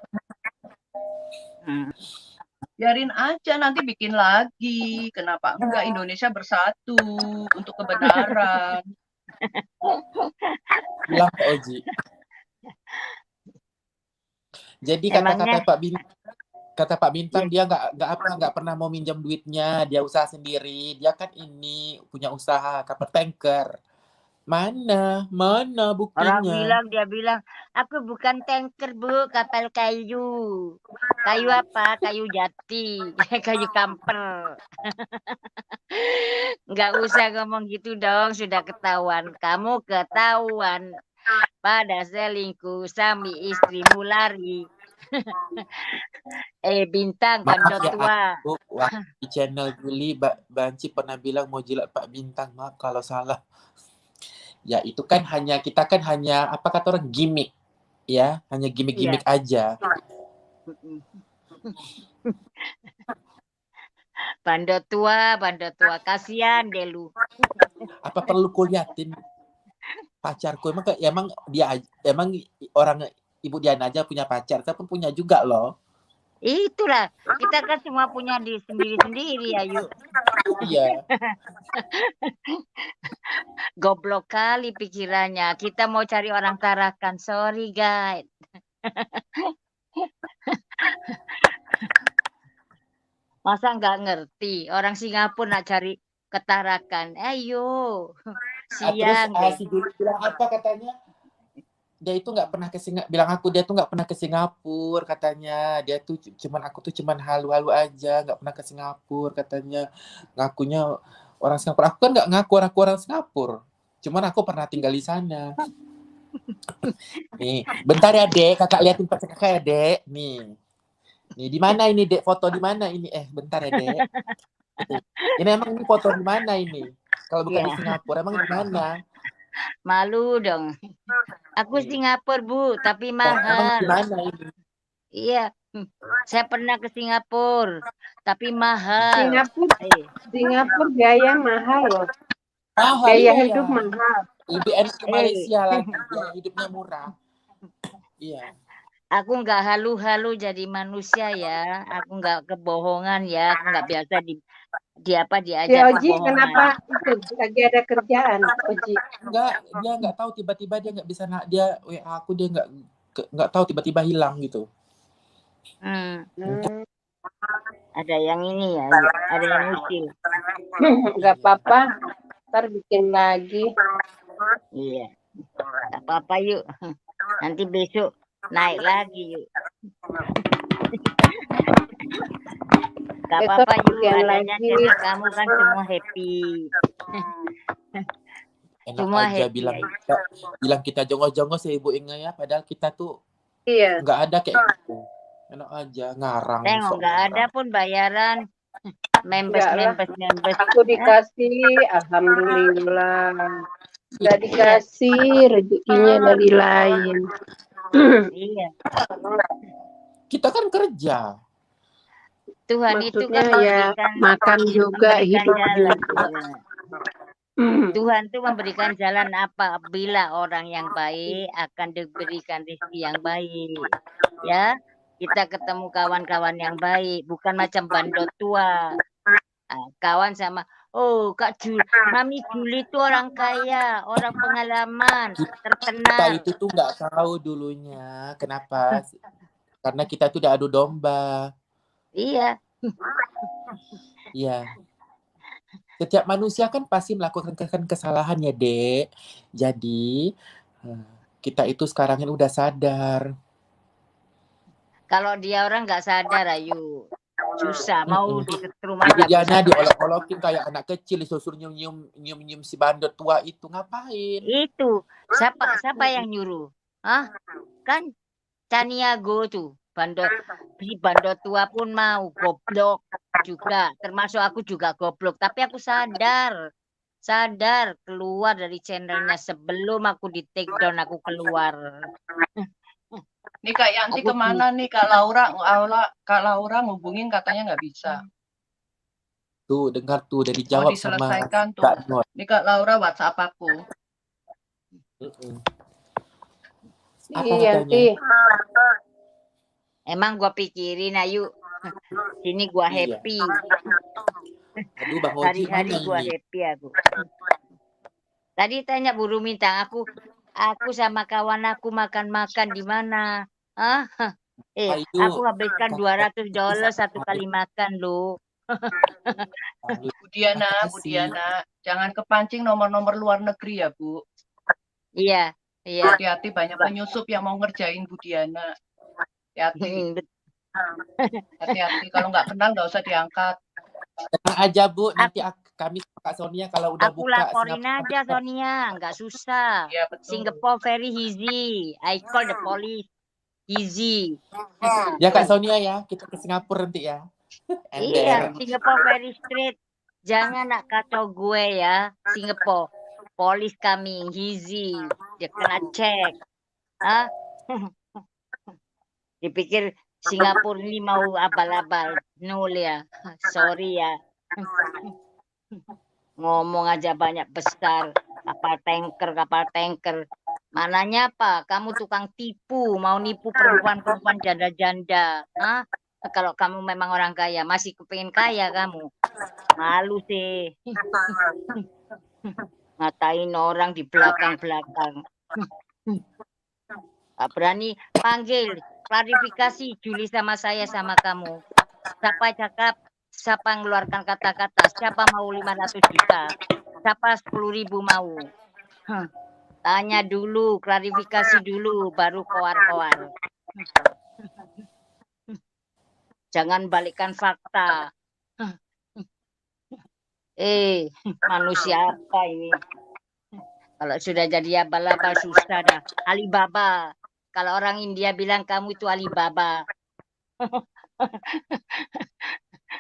Biarin aja nanti bikin lagi. Kenapa enggak? Indonesia bersatu untuk kebenaran. Bilang Kak Oji. Jadi kata Pak Bintang dia nggak pernah mau minjam duitnya, dia usaha sendiri. Dia kan ini punya usaha kapal tanker. Mana Orang buktinya? dia bilang, aku bukan tanker Bu, kapal kayu. Kayu apa? Kayu jati, kayu kamper. Nggak usah ngomong gitu dong, sudah ketahuan. Kamu ketahuan pada selingkuh, sami istrimu lari. Bintang Maaf bandot ya tua. aku waktu di channel Juli Banci pernah bilang mau jilat Pak Bintang. Maaf kalau salah. Ya itu kan kita kan hanya apa kata orang gimmick ya, hanya gimmick-gimmick aja. Bandot tua, kasihan deh lu. Apa perlu kuliatin pacarku emang orang Ibu Diana aja punya pacar, saya pun punya juga loh. Itulah, kita kan semua punya di sendiri-sendiri, Ayu. Iya. Goblok kali pikirannya. Kita mau cari orang Tarakan. Sorry, guys. Masa nggak ngerti? Orang Singapura nak cari ketarakan. Ayo. Siang Terus si Juli bilang apa katanya? Dia itu nggak pernah ke Singapura. Dia tuh nggak pernah ke Singapura katanya. Aku tuh cuman halu-halu aja, nggak pernah ke Singapura katanya. Ngakunya orang Singapura. Aku kan nggak ngaku orang Singapura. Cuman aku pernah tinggal di sana. Nih, bentar ya Dek, kakak liatin pacar kakak ya Dek. Nih di mana ini Dek? Foto di mana ini? Bentar ya Dek. Ini emang ini foto di mana ini? Kalau bukan di Singapura, emang di mana? Malu dong. Aku Singapura Bu, tapi mahal. Emang di mana ini? Iya, saya pernah ke Singapura, tapi mahal. Singapura biaya mahal loh. Biaya hidup mahal. Lebih enak ke Malaysia lagi, biaya hidupnya murah. Iya. Aku nggak halu-halu jadi manusia ya. Aku nggak kebohongan ya. Aku nggak biasa diajak Oji, kenapa itu lagi ada kerjaan Oji? Dia nggak tahu tiba-tiba dia nggak bisa dia WA aku dia nggak tahu tiba-tiba hilang gitu. Ada yang ini ya, ada yang usil. Nggak apa-apa, ntar bikin lagi. Iya, nggak apa-apa yuk. Nanti besok naik lagi yuk. Gak apa-apa yuk, adanya channel kamu kan semua happy. Enak semua aja happy, bilang kita jongos-jongos ya Ibu Inge ya, padahal kita tuh nggak ada kayak gitu. Enak aja ngarang. Tengok nggak ada pun bayaran. Members. Aku dikasih, alhamdulillah. Nggak dikasih, rezekinya dari lain. Iya. Kita kan kerja. Tuhan maksudnya itu kan ya makan juga, hidup juga. Tuhan tuh memberikan jalan apabila orang yang baik akan diberikan rezeki yang baik. Ya, kita ketemu kawan-kawan yang baik, bukan macam bandot tua. Kawan sama, Kak Juli, Mami Juli itu orang kaya, orang pengalaman, terkenal. Kita itu tuh nggak tahu dulunya, kenapa? Karena kita tuh udah adu domba. Iya. Iya. Setiap manusia kan pasti melakukan kesalahan ya, Dek. Jadi, kita itu sekarang ini udah sadar. Kalau dia orang nggak sadar, Ayu. Susah, mau disetrum aja. Diana diolok-olokin kayak anak kecil, disuruh nyium si bandot tua itu. Ngapain? Itu. Siapa yang nyuruh? Kan Caniago tuh. Bandot tua pun mau, goblok juga, termasuk aku juga goblok, tapi aku sadar keluar dari channelnya sebelum aku di take down, aku keluar. Nih Kak Yanti kemana nih Kak Laura ngubungin katanya nggak bisa. Tuh dengar tuh dari jawab diselesaikan sama tuh. Nih Kak Laura WhatsApp aku. Iya sih. Emang gua pikirin, Ayu. Sini gua happy. Aduh, Bang Oji, hari-hari gua happy aku. Tadi tanya Bu Rumintang, aku sama kawan aku makan-makan di mana? Aku habiskan $200 satu kali makan loh. Bu Diana, jangan kepancing nomor-nomor luar negeri ya Bu. Iya, iya. Hati-hati, banyak penyusup yang mau ngerjain Bu Diana. Hati-hati. Hati-hati, kalau nggak kenal nggak usah diangkat. Tenang aja Bu, nanti kami sama Kak Sonia kalau udah Aku buka laporin Singapura. aja Sonia, nggak susah. Ya, betul. Singapore very easy. I call the police. Easy. Ya Kak Sonia ya, kita ke Singapura nanti ya. Iya, Ember. Singapore very straight. Jangan nak kacau gue ya, Singapore. Polis coming, easy. Dia kena cek. Hah? Dipikir Singapura ini mau abal-abal. No ya, sorry ya. Ngomong aja banyak besar. Kapal tanker. Mananya apa? Kamu tukang tipu, mau nipu perempuan-perempuan janda-janda. Hah? Kalau kamu memang orang kaya, masih kepengin kaya kamu. Malu sih. Ngatain orang di belakang-belakang. Gak berani panggil, klarifikasi Juli sama saya sama kamu. Siapa cakap, siapa ngeluarkan kata-kata, siapa mau 500 juta, siapa 10.000 mau. Tanya dulu, klarifikasi dulu, baru koar-koar. Jangan balikkan fakta. Manusia apa ini? Kalau sudah jadi abal-abal susah dah. Alibaba. Kalau orang India bilang kamu itu Alibaba.